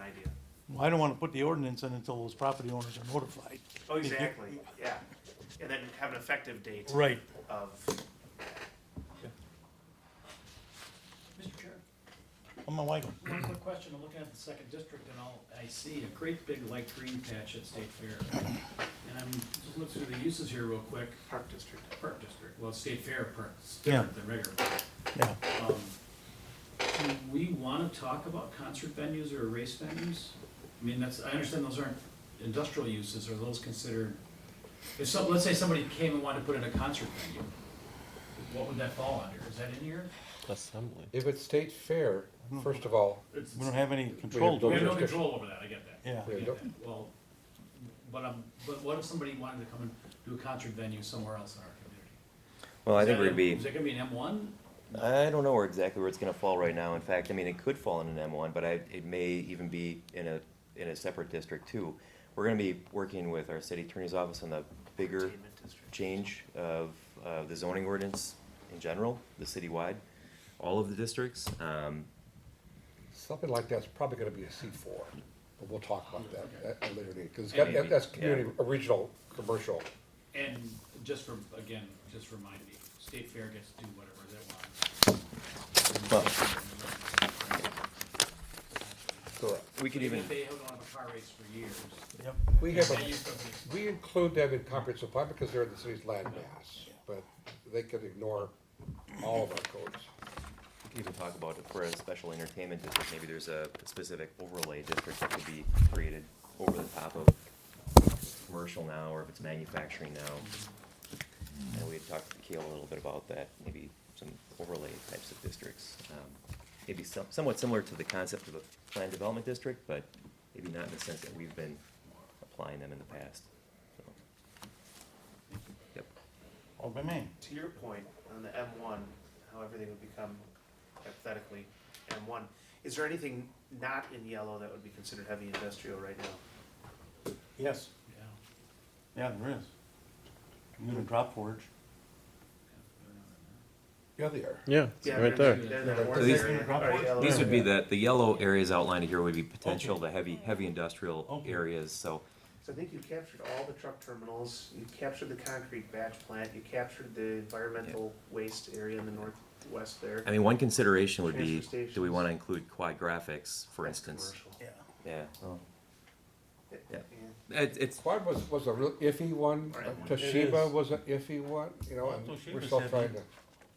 idea. Well, I don't wanna put the ordinance in until those property owners are notified. Oh, exactly, yeah. And then have an effective date. Right. Of, Mr. Chair, I'm my wife. one quick question, I'm looking at the second district and I see a great big light green patch at State Fair. And I'm just looking through the uses here real quick. Park District. Park District, well, State Fair Park, it's Yeah. different than regular park. Yeah. Do we wanna talk about concert venues or race venues? I mean, I understand those aren't industrial uses, are those considered, let's say somebody came and wanted to put in a concert venue, what would that fall under, is that in here? Assembly. If it's state fair, first of all, It's- We don't have any control. We do We have no jurisdiction. control over that, I get that. Yeah. I get that. Well, but what if somebody wanted to come and do a concert venue somewhere else in our community? Well, I Is think that we're a- gonna be. Is that gonna be an M1? I don't know exactly where it's gonna fall right now. In fact, I mean, it could fall in an M1, but it may even be in a separate district too. We're gonna be working with our city attorney's office on the bigger Entertainment district. change of the zoning ordinance in general, the citywide, all of the districts. something like that's probably gonna be a C4, but we'll talk about that at a later date, because Maybe, that's yeah. community, original, commercial. And just remind me, State Fair gets to do whatever they want. Well, Correct. we could Even even, if they don't have a car race for years. Yep. We have, They used to be- we include them in comprehensive plan because they're in the city's land mass, but they could ignore all of our codes. we could even talk about it for a special entertainment district. Maybe there's a specific overlay district that could be created over the top of commercial now, or if it's manufacturing now. And we had talked to Kale a little bit about that, maybe some overlay types of districts. Maybe somewhat similar to the concept of a planned development district, but maybe not in the sense that we've been applying them in the past. So, yep. Alderman May. To your point, on the M1, how everything would become hypothetically M1, is there anything not in yellow that would be considered heavy industrial right now? Yes. Yeah. Yeah, there is. You're gonna drop forge. Yeah, they are. Yeah, Yeah, right they're- there. they're the orange These- area, or yellow These would be area. the yellow areas outlined here would be potential, the heavy industrial Okay. areas, so. So I think you captured all the truck terminals, you captured the concrete batch plant, you captured the environmental waste area in the northwest there. I mean, one consideration would be, Transfer do we stations. wanna include quad graphics, for That's instance? commercial. Yeah. Yeah, well, Yeah. it's, Quad was a real iffy one, Right. Toshiba is. was an iffy one, you know, and Toshiba's we're still heavy. trying to.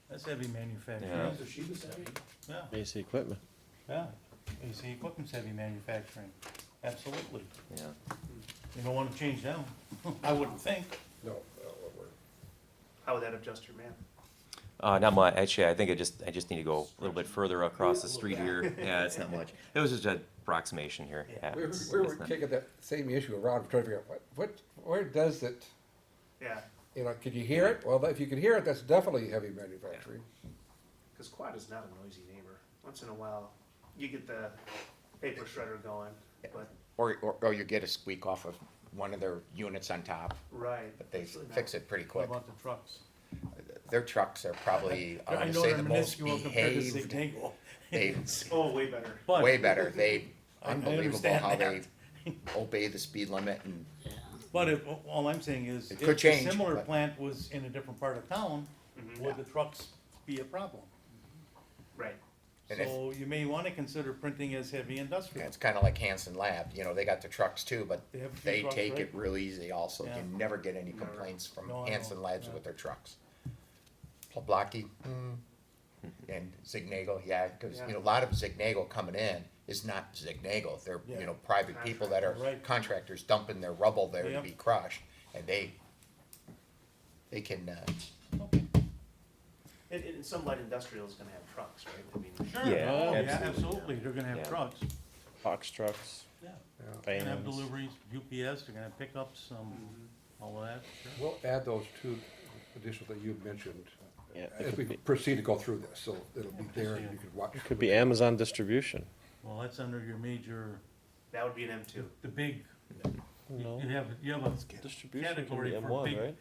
That's heavy manufacturing. Yeah. So she was heavy. Yeah, AC equipment. yeah. AC equipment's heavy manufacturing. Absolutely. yeah. You don't wanna change them. I wouldn't think. No, How would that adjust your map? Not much, actually, I think I just need to go a little bit further across the street here. Yeah, it's not much. It was just an approximation here, yeah. We it's- were it's not- kicking that same issue around, trying to figure out where does it, Yeah, you know, can you hear it? Well, if you can hear it, that's definitely heavy manufacturing. because Quad is not a noisy neighbor. Once in a while, you get the paper shredder going, but, Or you get a squeak off of one of their units on top, right. but they It's really fix not- it pretty What quick. about the trucks? Their trucks are probably, I I wanna know say they're the most minuscule compared to behaved, Signal, they, Oh, way better. but. way better, they, I unbelievable understand how they that. obey the speed limit and, But if, all I'm saying is, It if could a change, similar but- plant was in a different part of town, Mhm. would the trucks be a problem? Right. And if- So you may wanna consider printing as heavy industrial. it's kinda like Hanson Lab, you know, they got the trucks too, but They have a few they trucks, take right? it real easy also, Yeah. you never get any Never. complaints from No, I know. Hanson Labs Yeah. with their trucks. Blocky, and Zignagel, yeah, cause, Yeah. you know, a lot of Zignagel coming in is not Zignagel, they're, Yeah. you know, private people that are Right. contractors dumping their rubble there to Yep. be crushed, and they can, Okay. And some light industrial is gonna have trucks, right? I mean, Sure, Yeah, oh, yeah, absolutely. absolutely, they're gonna have Yeah. trucks, Box trucks, yeah. They're gonna have vans. deliveries, UPS, they're gonna have pickups, all of that, sure. We'll add those two additions that you mentioned Yeah, it as could we be- proceed to go through this, so it'll be there and you can watch. It could be Amazon distribution. Well, that's under your major, that would be an M2. the big, No, you have a distribution can category be for M1, big, right?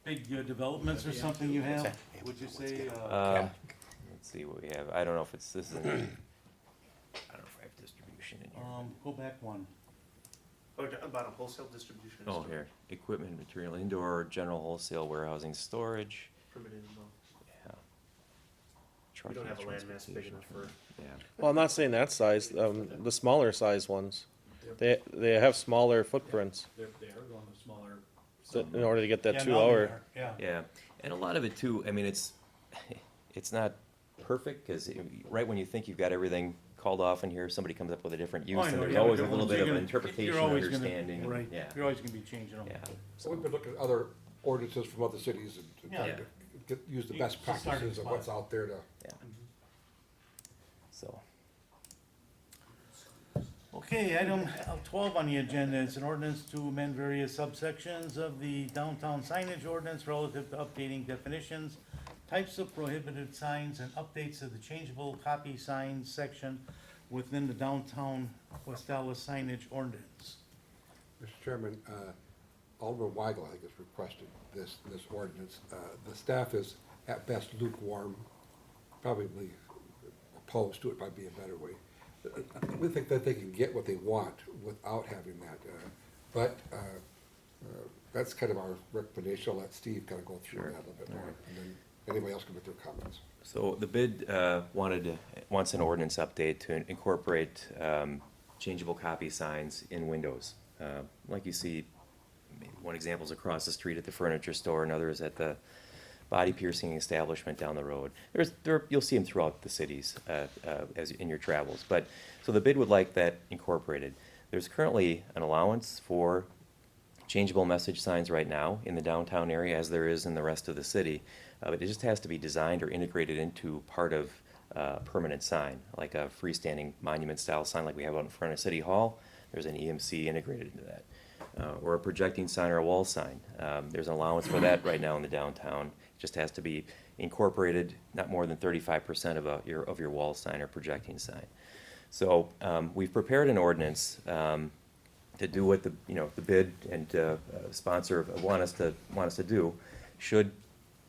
big developments or something you have, would you say, Let's see what we have. I don't know if it's, this is, I don't know if I have distribution in here. go back one. Or about a wholesale distribution. Oh, store. here, equipment, material, indoor, general wholesale, warehousing, storage, Permitted in both. yeah. We Trucking, don't have a land mass big transportation, enough for, Yeah, Well, I'm not saying that size, the smaller size ones. They have smaller footprints They are going to smaller. in order to get that Yeah, 2 now they hour. are, Yeah, yeah, and a lot of it too, I mean, it's, it's not perfect, cause right when you think you've got everything called off in here, somebody comes up with a different use, Oh, I and know, there's yeah, always a but little you're bit of gonna- interpretation, you're always gonna- understanding, Right, yeah, you're always gonna be changing them. yeah. So we've been looking at other ordinances from other cities and Yeah. trying to use the You- best it's a starting practices of what's spot. out there to. So, Okay, item 12 on the agenda is an ordinance to amend various subsections of the downtown signage ordinance relative to updating definitions, types of prohibited signs, and updates of the changeable copy signs section within the downtown West Allis signage ordinance. Mr. Chairman, Alderman Weigel, I think, has requested this ordinance. The staff is at best lukewarm, probably opposed to it, might be a better way. We think that they can get what they want without having that, but that's kind of our recommendation. I'll let Steve kind of go through that a little bit more, and then anybody else can make their comments. so the bid, wants an ordinance update to incorporate, changeable copy signs in windows. Like you see, one example is across the street at the furniture store, another is at the body piercing establishment down the road. You'll see them throughout the cities, as in your travels, but, so the bid would like that incorporated. There's currently an allowance for changeable message signs right now in the downtown area, as there is in the rest of the city. But it just has to be designed or integrated into part of a permanent sign, like a freestanding monument-style sign like we have out in front of City Hall. There's an EMC integrated into that. Or a projecting sign or a wall sign. There's an allowance for that right now in the downtown. It just has to be incorporated, not more than 35% of your wall sign or projecting sign. So we've prepared an ordinance to do what the bid and sponsor want us to do. Should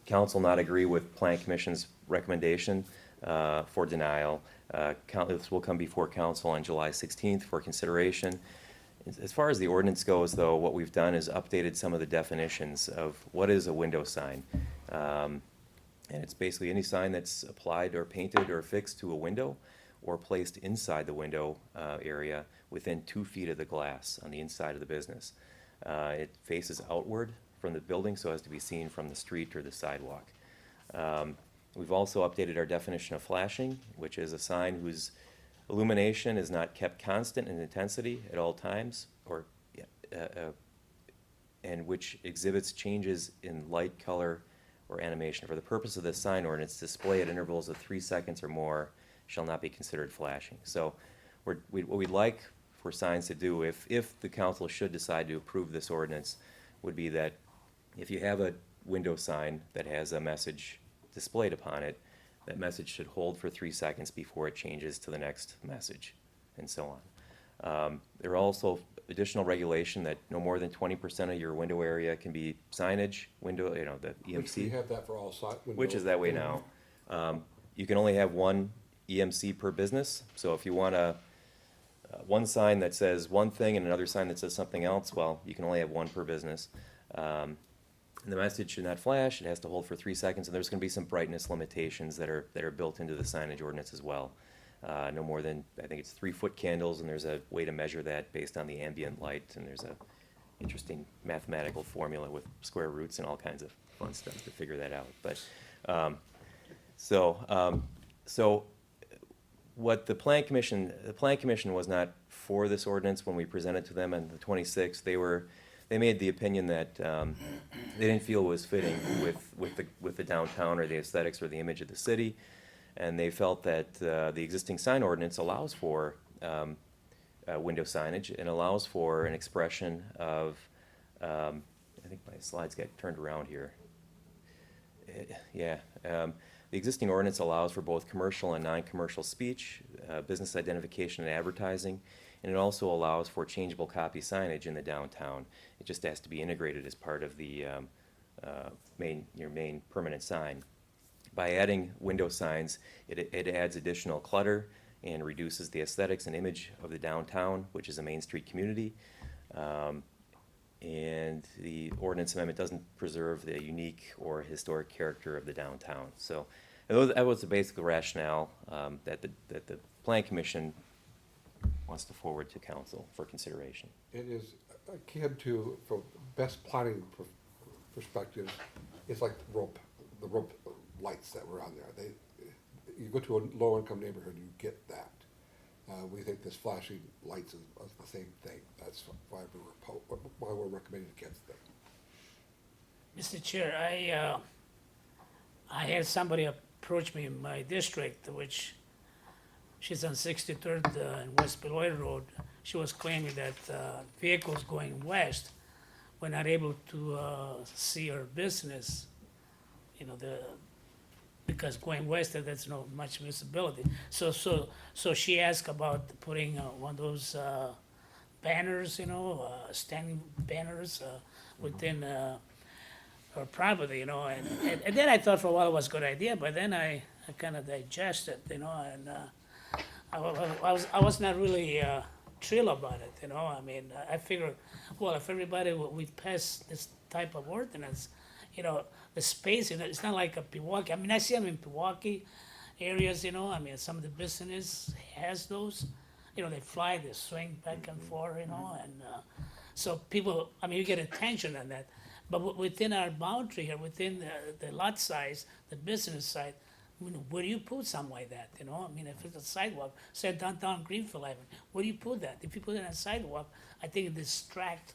council not agree with Plan Commission's recommendation for denial, this will come before council on July 16th for consideration. As far as the ordinance goes, though, what we've done is updated some of the definitions of what is a window sign. And it's basically any sign that's applied or painted or affixed to a window or placed inside the window area within 2 feet of the glass on the inside of the business. It faces outward from the building so as to be seen from the street or the sidewalk. We've also updated our definition of flashing, which is a sign whose illumination is not kept constant in intensity at all times, and which exhibits changes in light, color, or animation. For the purpose of this sign ordinance, display at intervals of 3 seconds or more shall not be considered flashing. So what we'd like for signs to do, if the council should decide to approve this ordinance, would be that if you have a window sign that has a message displayed upon it, that message should hold for 3 seconds before it changes to the next message, and so on. There are also additional regulation that no more than 20% of your window area can be signage, window, the Which we EMC, have that for all side windows. which is that way now. You can only have one EMC per business, so if you want one sign that says one thing and another sign that says something else, well, you can only have one per business. And the message should not flash, it has to hold for 3 seconds, and there's gonna be some brightness limitations that are built into the signage ordinance as well. No more than, I think it's 3-foot candles, and there's a way to measure that based on the ambient light, and there's a interesting mathematical formula with square roots and all kinds of fun stuff to figure that out. But, so what the Plan Commission was not for this ordinance when we presented to them on the 26th. They made the opinion that they didn't feel it was fitting with the downtown or the aesthetics or the image of the city, and they felt that the existing sign ordinance allows for window signage and allows for an expression of, I think my slides got turned around here. The existing ordinance allows for both commercial and non-commercial speech, business identification and advertising, and it also allows for changeable copy signage in the downtown. It just has to be integrated as part of the your main permanent sign. By adding window signs, it adds additional clutter and reduces the aesthetics and image of the downtown, which is a Main Street community. And the ordinance amendment doesn't preserve the unique or historic character of the downtown. So that was the basic rationale that the Plan Commission wants to forward to council for consideration. It is akin to, from best planning perspective, it's like the rope lights that were on there. You go to a low-income neighborhood, you get that. We think this flashing lights is the same thing. That's why we're recommending against them. Mr. Chair, I had somebody approach me in my district, which she's on 63rd and West Beloit Road. She was claiming that vehicles going west were not able to see her business, because going west, there's no much visibility. So she asked about putting one of those banners, standing banners within her property, and then I thought for a while it was a good idea, but then I kind of digested, and I was not really thrilled about it, I mean, I figured, well, if everybody we pass this type of ordinance, the space, it's not like a Pewaukee. I mean, I see them in Pewaukee areas, I mean, some of the business has those, they fly, they swing back and forth, and so people, I mean, you get attention on that. But within our boundary here, within the lot size, the business side, where do you put something like that, I mean, if it's a sidewalk, say downtown Greenfield Avenue, where do you put that? If you put it on a sidewalk, I think it distract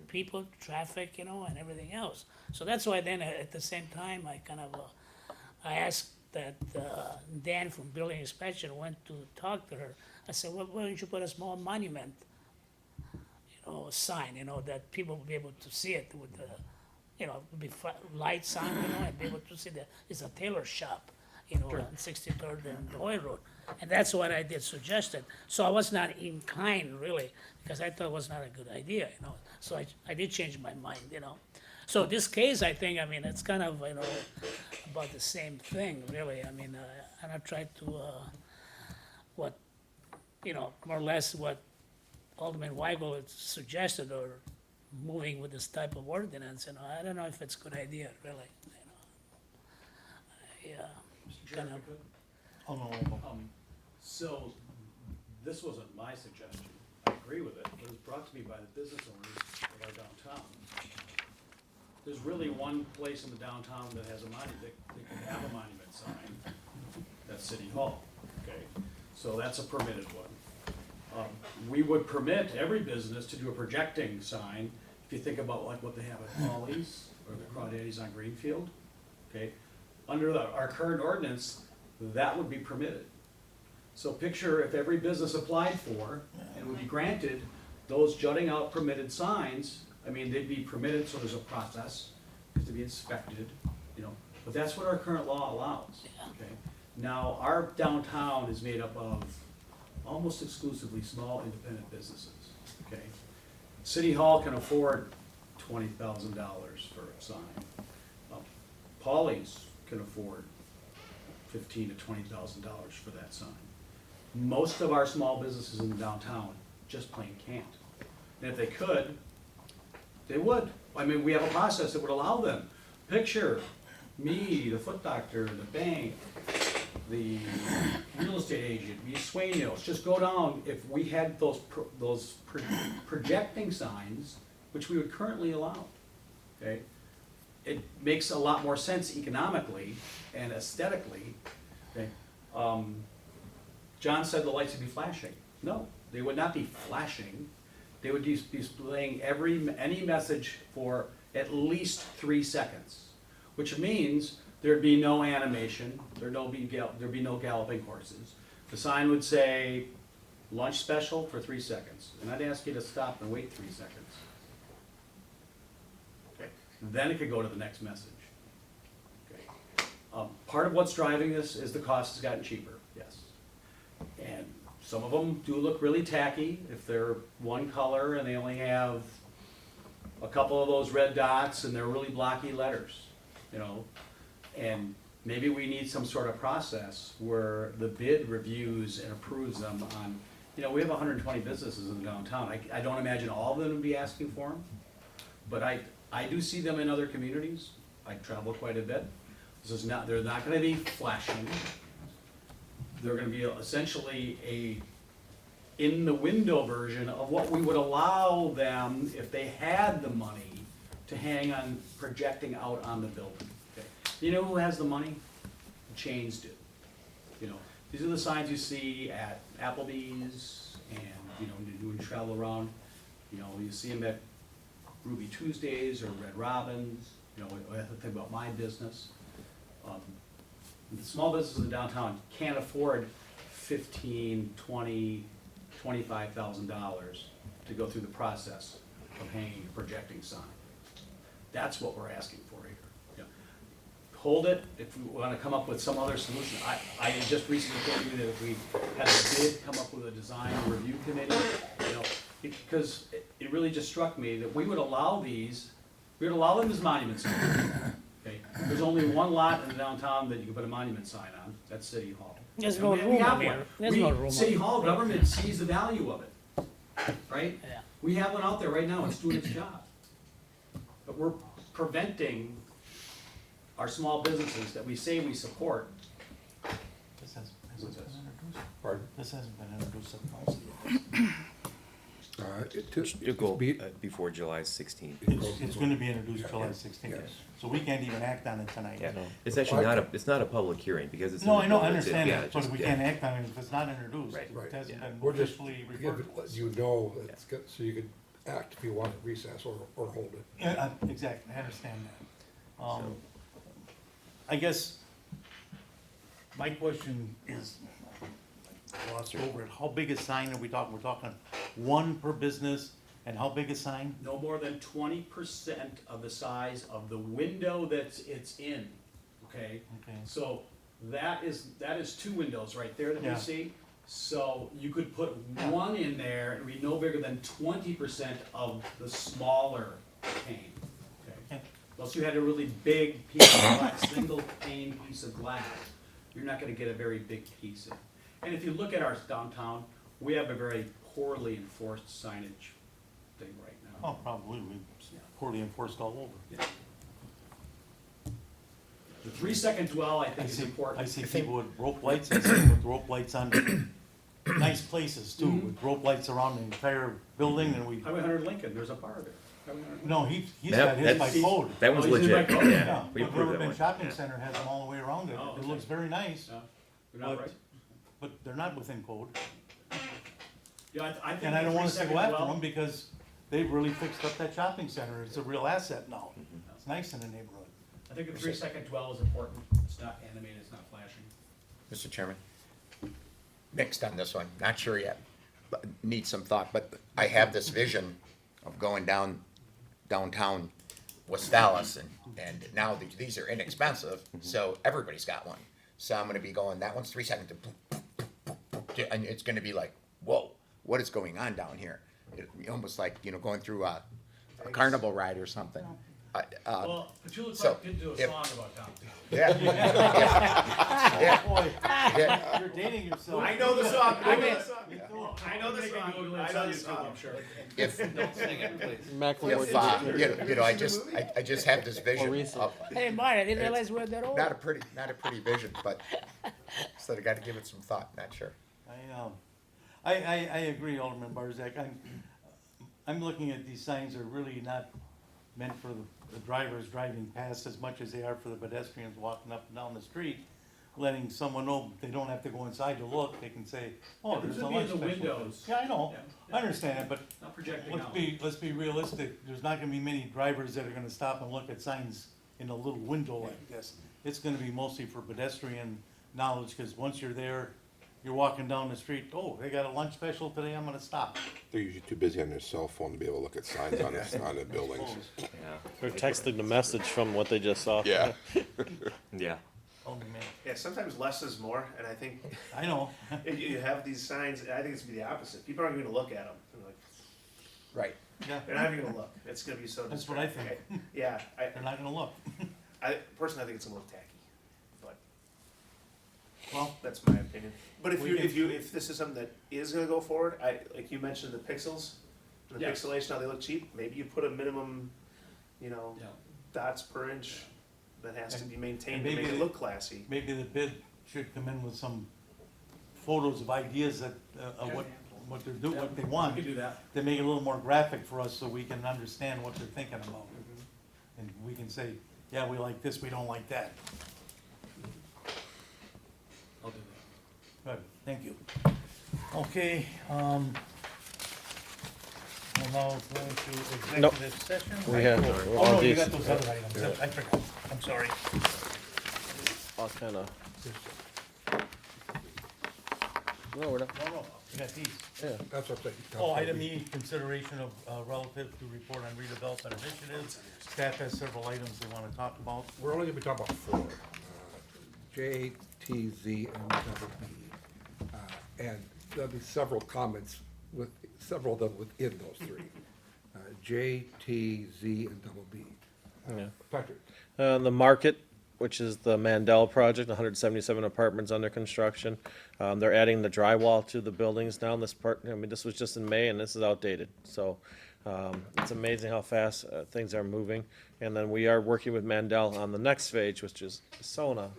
people, traffic, and everything else. So that's why then at the same time, I asked that Dan from Building Inspection went to talk to her. I said, well, why don't you put a small monument, sign, that people will be able to see it with the, be lights on, and be able to see that it's a tailor shop, on 63rd and Beloit Road. And that's what I did suggested. So I was not inclined really, because I thought it was not a good idea, So I did change my mind, So this case, I think, I mean, it's kind of, about the same thing, really. I mean, and I tried to, more or less what Alderman Weigel had suggested, or moving with this type of ordinance, I don't know if it's a good idea, really, Yeah. Mr. Chair, if I could? So, this wasn't my suggestion. I agree with it. It was brought to me by the business owners of our downtown. There's really one place in the downtown that has a monument, that can have a monument sign. That's City Hall, okay? So that's a permitted one. We would permit every business to do a projecting sign, if you think about like what they have at Allis or the Crawdaddies on Greenfield, okay? Under our current ordinance, that would be permitted. So picture if every business applied for and would be granted those jutting out permitted signs, I mean, they'd be permitted, so there's a process, to be inspected, you know, but that's what our current law allows, okay? Now, our downtown is made up of almost exclusively small independent businesses, okay? City Hall can afford $20,000 for a sign. Paulie's can afford $15,000 to $20,000 for that sign. Most of our small businesses in the downtown just plain can't. And if they could, they would. I mean, we have a process that would allow them. Picture me, the foot doctor, the bank, the real estate agent, me, Swainios, just go down. If we had those projecting signs, which we would currently allow, okay? It makes a lot more sense economically and aesthetically, okay? John said the lights would be flashing. No, they would not be flashing. They would be displaying any message for at least 3 seconds, which means there'd be no animation, there'd be no galloping horses. The sign would say, lunch special for 3 seconds, and I'd ask you to stop and wait 3 seconds. Okay. Then it could go to the next message. Okay. Part of what's driving this is the cost has gotten cheaper, yes. And some of them do look really tacky if they're one color and they only have a couple of those red dots and they're really blocky letters, you know. And maybe we need some sort of process where the bid reviews and approves them on, you know, we have 120 businesses in the downtown. I don't imagine all of them would be asking for them, but I do see them in other communities. I travel quite a bit. They're not gonna be flashing. They're gonna be essentially a in-the-window version of what we would allow them if they had the money to hang on projecting out on the building. Okay. You know who has the money? The chains do. You know, these are the signs you see at Applebee's and, you know, when you travel around, you know, you see them at Ruby Tuesdays or Red Robins, you know, I have to think about my business. The small businesses in downtown can't afford $15,000, $20,000, $25,000 to go through the process of hanging a projecting sign. That's what we're asking for here. You know, hold it if we want to come up with some other solution. I just recently told you that if we had a bid come up with a design review committee, you know, because it really just struck me that we would allow these, we would allow them as monument signs. Okay, there's only one lot in the downtown that you can put a monument sign on, that's City Hall. There's And no we room have up here. one. There's no room City up Hall government sees the value of it, right? Yeah. We have one out there right now, it's doing its job. But we're preventing our small businesses that we say we support. This hasn't been introduced. Pardon? This hasn't been introduced at council yet. It'll go before July 16th. It's gonna be introduced July 16th, Yes. so we can't even act on it tonight. Yeah, it's actually it's not a public hearing because it's. No, in I the know, I bill, that's it. understand Yeah, that, it's but just- we yeah. can't act on it if it's not introduced. Right. It hasn't Yeah. been We're just officially giving, referred to. let you know, it's good, so you can act if you want to recess or hold it. Yeah, exactly, I understand that. I guess my question is, I glossed over it, how big a sign are we talking? We're talking one per business, and how big a sign? No more than 20% of the size of the window that it's in, okay? Okay. So that is 2 windows right there that we Yeah. see. So you could put one in there and be no bigger than 20% of the smaller pane, okay? Okay. Unless you had a really big piece of glass, single pane piece of glass, you're not gonna get a very big piece in. And if you look at our downtown, we have a very poorly enforced signage thing right now. Oh, probably, we poorly enforced all over. Yeah. The 3-second dwell, I think, is important. I see people with rope lights, I see them with rope lights on nice places too, Mm-hmm. with rope lights around the entire building, and we, Highway 100 Lincoln, there's a bar there. Highway 100 no, he's That- got his by that's- code. That was Oh, he's in legit, my code? yeah. Yeah, We but approved that Riverbend one. Shopping Yeah. Center has them all the way around it, Oh, it okay. looks very nice, No, they're not But- right? but they're not within code. Yeah, I think. And I the don't wanna say 3-second go after dwell- them, because they've really fixed up that shopping center, it's a real asset now. Mm-hmm. It's nice in the neighborhood. I I think the 3-second dwell is important. It's not animated, it's not flashing. Mr. Chairman, mixed on this one, not sure yet, but need some thought, but I have this vision of going downtown West Allis, and now these are inexpensive, so everybody's got one. So I'm gonna be going, that one's 3 seconds, and it's gonna be like, whoa, what is going on down here? It'd be almost like, going through a carnival ride or something. Well, Petula so Clark did do a if- song about downtown. Yeah. Boy, Yeah. you're dating yourself. I know the song, I know the song. I know the song. I know It's the on YouTube, song. I'm sure. If, Macklemore if, I just have this vision recent. of, Hey, Marty, I didn't realize we're that old. not a pretty vision, but, so I gotta give it some thought, not sure. I agree, Alderman Barzak. I'm looking at these signs are really not meant for the drivers driving past as much as they are for the pedestrians walking up and down the street, letting someone know they don't have to go inside to look. They can say, oh, there's This a would be in lunch the special. windows. Yeah, I know. Yeah. I understand it, but Not projecting let's out. be realistic. There's not gonna be many drivers that are gonna stop and look at signs in a little window like this. It's gonna be mostly for pedestrian knowledge, cause once you're there, you're walking down the street, oh, they got a lunch special today, I'm gonna stop. They're usually too busy on their cell phone to be able to look at signs on the buildings. They're texting the message from what they just saw. Yeah. Yeah. Oh, man. Yeah, sometimes less is more, and I think I know. you have these signs, I think it's gonna be the opposite. People aren't gonna look at them. They're like, Right. Yeah, they're not even gonna look. It's gonna be so That's what I distracting. think. Yeah, they're not gonna look. personally, I think it's a little tacky, but Well, that's my opinion. But if We can- if this is something that is gonna go forward, like you mentioned the pixels, the Yeah. pixelation, how they look cheap, maybe you put a minimum, Yeah. dots per inch that has to And- be maintained and to make maybe it the- look classy. maybe the bid should come in with some photos of ideas that, of what they're doing, what they want. We could do that. To make it a little more graphic for us so we can understand what they're thinking about. Mm-hmm. And we can say, yeah, we like this, we don't like that. I'll do that. Good, thank you. Okay, we'll now go into Nope. executive session. We have Oh, all no, you these. got those other items. I forgot. I'm sorry. I'll kind of. No, we're not. No, you got these. Yeah. That's what I'm saying. Oh, item E, consideration of, relative to report on redevelopment initiatives. Staff has several items they wanna talk about. We're only gonna be talking about four, J, T, Z, and double B. And there'll be several comments with, several of them within those three. J, T, Z, and double B. Yeah. Patrick, The market, which is the Mandel project, 177 apartments under construction. They're adding the drywall to the buildings now. This part, I mean, this was just in May and this is outdated. So it's amazing how fast things are moving. And then we are working with Mandel on the next phase, which is Sona.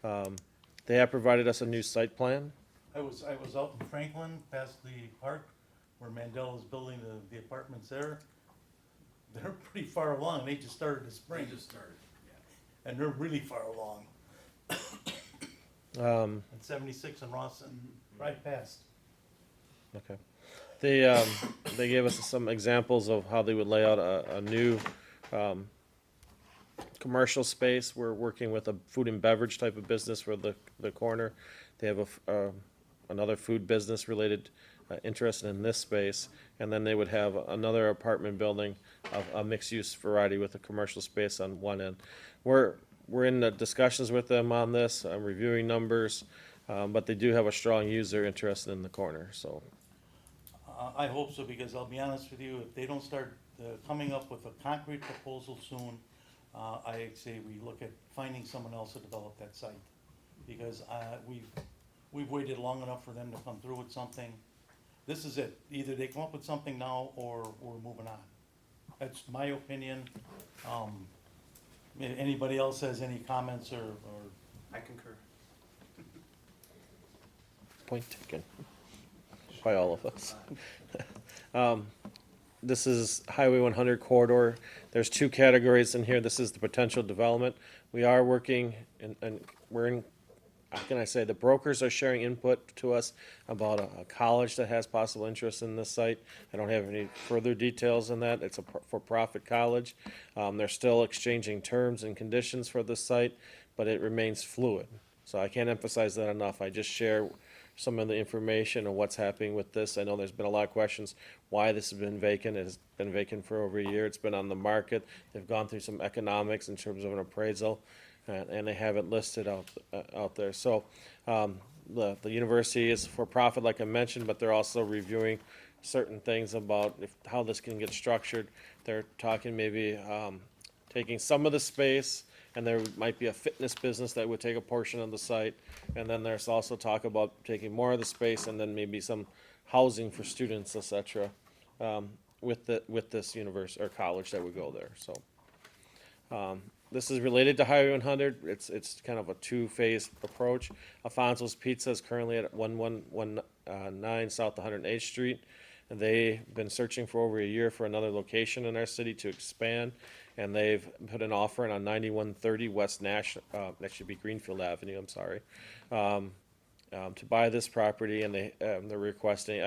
They have provided us a new site plan. I was out in Franklin, past the park, where Mandel is building the apartments there. They're pretty far along, they just started this spring. They just started, yeah. And they're really far along. Um, At 76 and Rawson, right past. Okay. They gave us some examples of how they would lay out a new, commercial space. We're working with a food and beverage type of business for the corner. They have another food business related, interested in this space. And then they would have another apartment building of a mixed-use variety with a commercial space on one end. We're in the discussions with them on this, reviewing numbers, but they do have a strong user interested in the corner, so. I hope so, because I'll be honest with you, if they don't start coming up with a concrete proposal soon, I say we look at finding someone else to develop that site. Because we've waited long enough for them to come through with something. This is it, either they come up with something now or we're moving on. That's my opinion. If anybody else has any comments or I concur. Point taken by all of us. This is Highway 100 corridor. There's two categories in here. This is the potential development. We are working and we're in how can I say, the brokers are sharing input to us about a college that has possible interest in this site. I don't have any further details on that. It's a for-profit college. They're still exchanging terms and conditions for this site, but it remains fluid. So I can't emphasize that enough. I just share some of the information on what's happening with this. I know there's been a lot of questions why this has been vacant. It has been vacant for over a year. It's been on the market. They've gone through some economics in terms of an appraisal, and they have it listed out there. So the university is for profit, like I mentioned, but they're also reviewing certain things about how this can get structured. They're talking maybe taking some of the space, and there might be a fitness business that would take a portion of the site. And then there's also talk about taking more of the space and then maybe some housing for students, et cetera, with this university or college that would go there. So this is related to Highway 100. It's kind of a two-phase approach. Alfonso's Pizza is currently at 1119 South 108th Street. And they've been searching for over a year for another location in our city to expand, and they've put an offer in on 9130 West Nash, that should be Greenfield Avenue, I'm sorry, to buy this property, and they're requesting,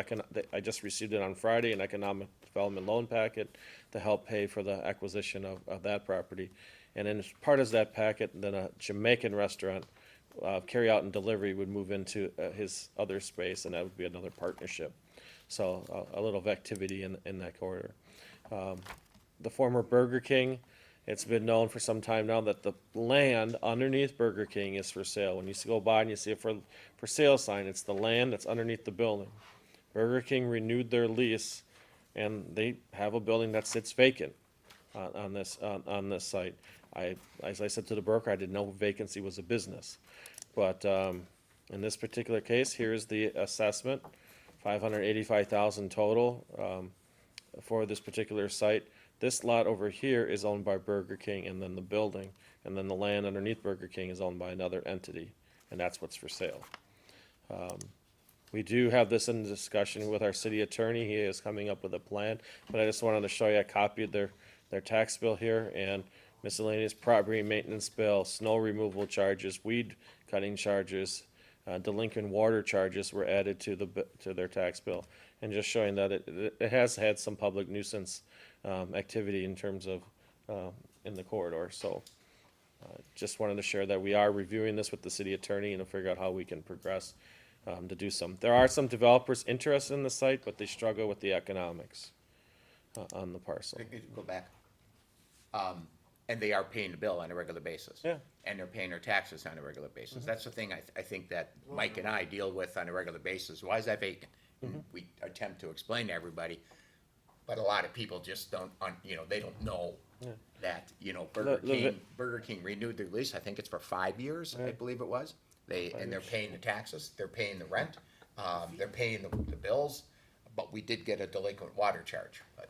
I just received it on Friday, an economic development loan packet to help pay for the acquisition of that property. And then as part of that packet, then a Jamaican restaurant, carry out and delivery would move into his other space, and that would be another partnership. So a little of activity in that corridor. The former Burger King, it's been known for some time now that the land underneath Burger King is for sale. When you go by and you see a for sale sign, it's the land that's underneath the building. Burger King renewed their lease, and they have a building that sits vacant on this site. As I said to the broker, I didn't know vacancy was a business. But in this particular case, here's the assessment. $585,000 total for this particular site. This lot over here is owned by Burger King, and then the building, and then the land underneath Burger King is owned by another entity, and that's what's for sale. We do have this in discussion with our city attorney. He is coming up with a plan, but I just wanted to show you a copy of their tax bill here, and miscellaneous property maintenance bill, snow removal charges, weed cutting charges, delinquent water charges were added to their tax bill, and just showing that it has had some public nuisance activity in terms of in the corridor. So just wanted to share that we are reviewing this with the city attorney and to figure out how we can progress to do some. There are some developers interested in the site, but they struggle with the economics on the parcel. Go back. And they are paying the bill on a regular basis. Yeah. And they're paying their taxes on a regular basis. That's the thing I think that Mike and I deal with on a regular basis. Why is that vacant? And we attempt to explain to everybody, but a lot of people just don't, they don't know that, Burger King renewed their lease. I think it's for 5 years, I believe it was. And they're paying the taxes, they're paying the rent, they're paying the bills, but we did get a delinquent water charge, but.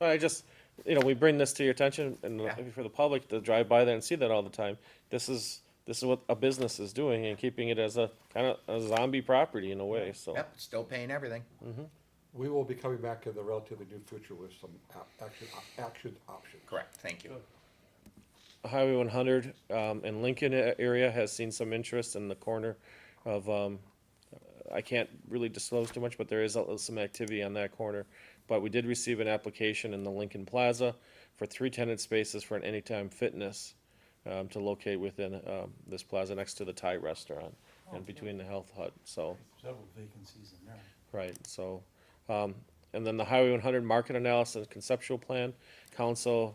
I just, we bring this to your attention and for the public to drive by there and see that all the time. This is what a business is doing and keeping it as a kind of a zombie property in a way, so. Yep, still paying everything. We will be coming back in the relatively near future with some action options. Correct, thank you. Highway 100 in Lincoln area has seen some interest in the corner of, I can't really disclose too much, but there is some activity on that corner. But we did receive an application in the Lincoln Plaza for 3 tenant spaces for an Anytime Fitness to locate within this plaza next to the Thai restaurant and between the Health Hut, so. Several vacancies in there. Right, so, and then the Highway 100 Market Analysis and Conceptual Plan, Council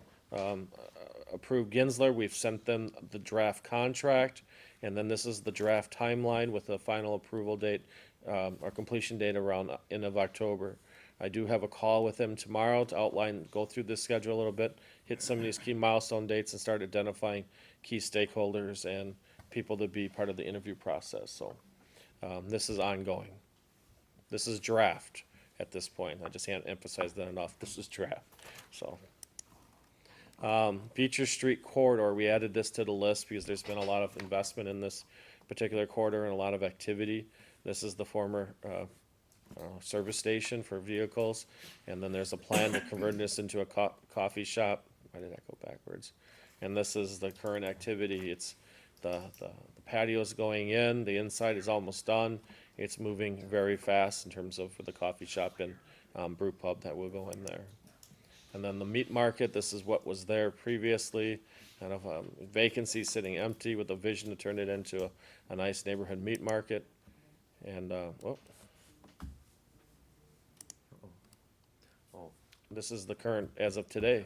approved Ginsler. We've sent them the draft contract, and then this is the draft timeline with the final approval date, or completion date around end of October. I do have a call with them tomorrow to go through this schedule a little bit, hit some of these key milestone dates and start identifying key stakeholders and people to be part of the interview process, so, this is ongoing. This is draft at this point. I just can't emphasize that enough. This is draft, so. Beecher Street corridor, we added this to the list because there's been a lot of investment in this particular corridor and a lot of activity. This is the former service station for vehicles, and then there's a plan to convert this into a coffee shop. Why did I go backwards? And this is the current activity. It's the patio's going in, the inside is almost done. It's moving very fast in terms of the coffee shop and brew pub that will go in there. And then the meat market, this is what was there previously, kind of vacancy sitting empty with a vision to turn it into a nice neighborhood meat market. And, this is the current, as of today.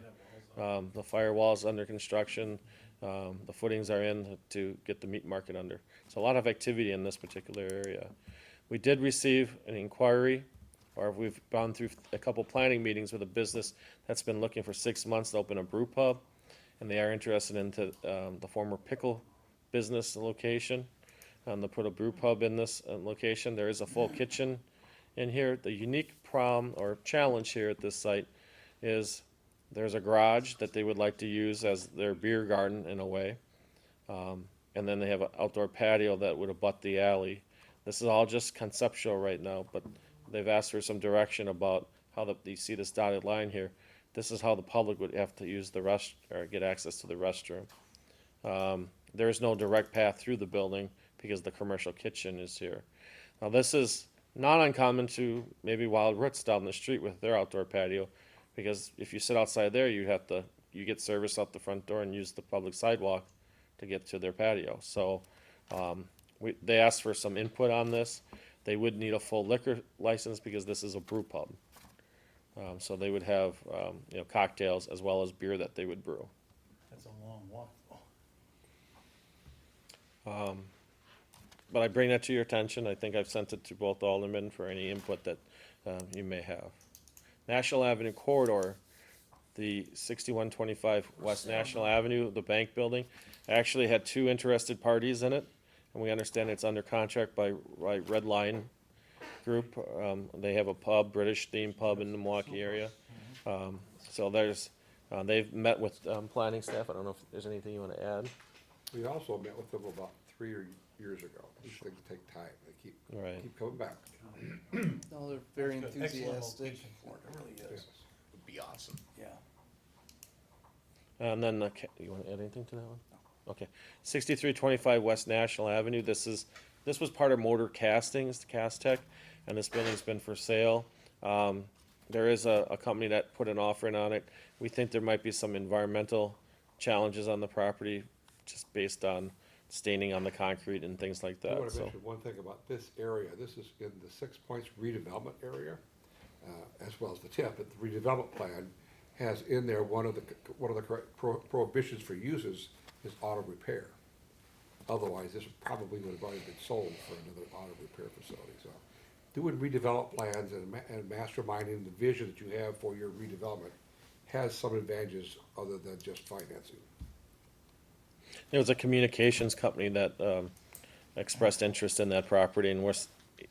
The firewall's under construction, the footings are in to get the meat market under. So a lot of activity in this particular area. We did receive an inquiry, or we've gone through a couple planning meetings with a business that's been looking for 6 months to open a brew pub, and they are interested into the former pickle business location. To put a brew pub in this location. There is a full kitchen in here. The unique problem or challenge here at this site is there's a garage that they would like to use as their beer garden in a way. And then they have an outdoor patio that would abut the alley. This is all just conceptual right now, but they've asked for some direction about how you see this dotted line here. This is how the public would have to use the or get access to the restroom. There is no direct path through the building because the commercial kitchen is here. Now this is not uncommon to maybe Wild Roots down the street with their outdoor patio, because if you sit outside there, you get service out the front door and use the public sidewalk to get to their patio. So they asked for some input on this. They would need a full liquor license because this is a brew pub. So they would have cocktails as well as beer that they would brew. That's a long walk, But I bring that to your attention. I think I've sent it to both aldermen for any input that you may have. National Avenue corridor, the 6125 West National Avenue, the bank building, actually had 2 interested parties in it, and we understand it's under contract by Red Line Group. They have a pub, British themed pub in the Milwaukee area. So they've met with planning staff. I don't know if there's anything you want to add. We also met with them about 3 years ago. These things take time. They keep coming back. No, they're very That's good. Excellent enthusiastic. location for it, it really is. Would be awesome. Yeah. And then, you want to add anything to that one? Okay. 6325 West National Avenue, this was part of Motor Castings, Castech, and this building's been for sale. There is a company that put an offering on it. We think there might be some environmental challenges on the property, just based on staining on the concrete and things like I that, want to so. mention one thing about this area. This is in the 6 Points redevelopment area, as well as the tip. But the redevelopment plan has in there one of the prohibitions for uses is auto repair. Otherwise, this probably would have already been sold for another auto repair facility. So, doing redevelop plans and masterminding the vision that you have for your redevelopment has some advantages other than just financing. There was a communications company that expressed interest in that property, and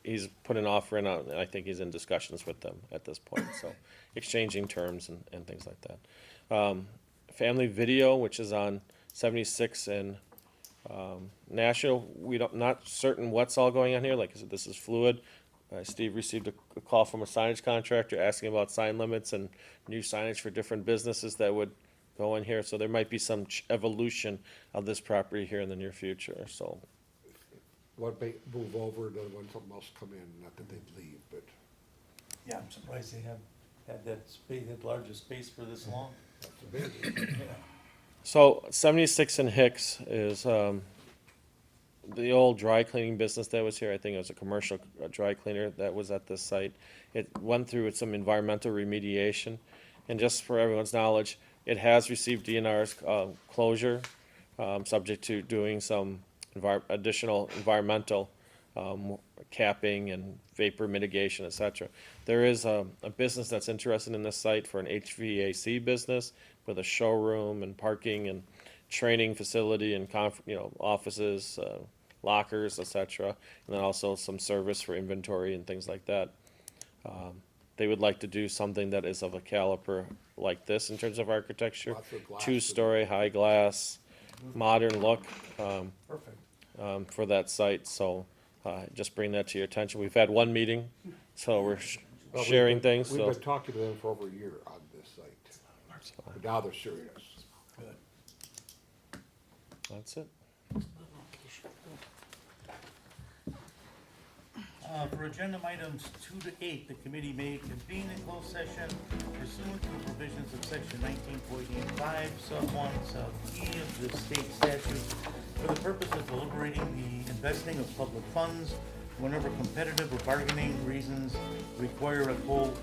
he's put an offer in, and I think he's in discussions with them at this point, so exchanging terms and things like that. Family Video, which is on 76 and National, not certain what's all going on here, like I said, this is fluid. Steve received a call from a signage contractor asking about sign limits and new signage for different businesses that would go in here, so there might be some evolution of this property here in the near future, so. One may move over, the other one, something else come in, not that they'd leave, but. Yeah, I'm surprised they have had that space, that largest space for this long. That's amazing. So 76 and Hicks is the old dry cleaning business that was here. I think it was a commercial dry cleaner that was at this site. It went through some environmental remediation, and just for everyone's knowledge, it has received DNR's closure, subject to doing some additional environmental capping and vapor mitigation, et cetera. There is a business that's interested in this site for an HVAC business with a showroom and parking and training facility and offices, lockers, et cetera, and then also some service for inventory and things like that. They would like to do something that is of a caliber like this in terms of architecture. Lots of glass. 2-story, high glass, modern look. Perfect. For that site, so just bring that to your attention. We've had one meeting, so we're Well, sharing things, We've so. been talking to them for over a year on this site. But now they're serious. Good. That's it. For agenda items 2 to 8, the committee may convene in closed session pursuant to the provisions of section 19.85, sub 1, sub E of the state statute for the purpose of deliberating the investing of public funds whenever competitive or bargaining reasons require a closed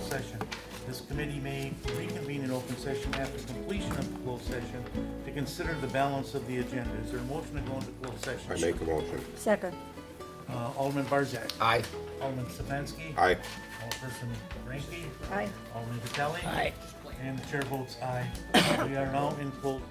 session. This committee may reconvene in open session after completion of the closed session to consider the balance of the agenda. Is there a motion to go into closed session? I make a motion. Second. Alderman Barzak. Aye. Alderman Stefanski. Aye. Alderperson Ranky. Aye. Alderman Vitelli. Aye. And the chair votes aye. We are now in closed.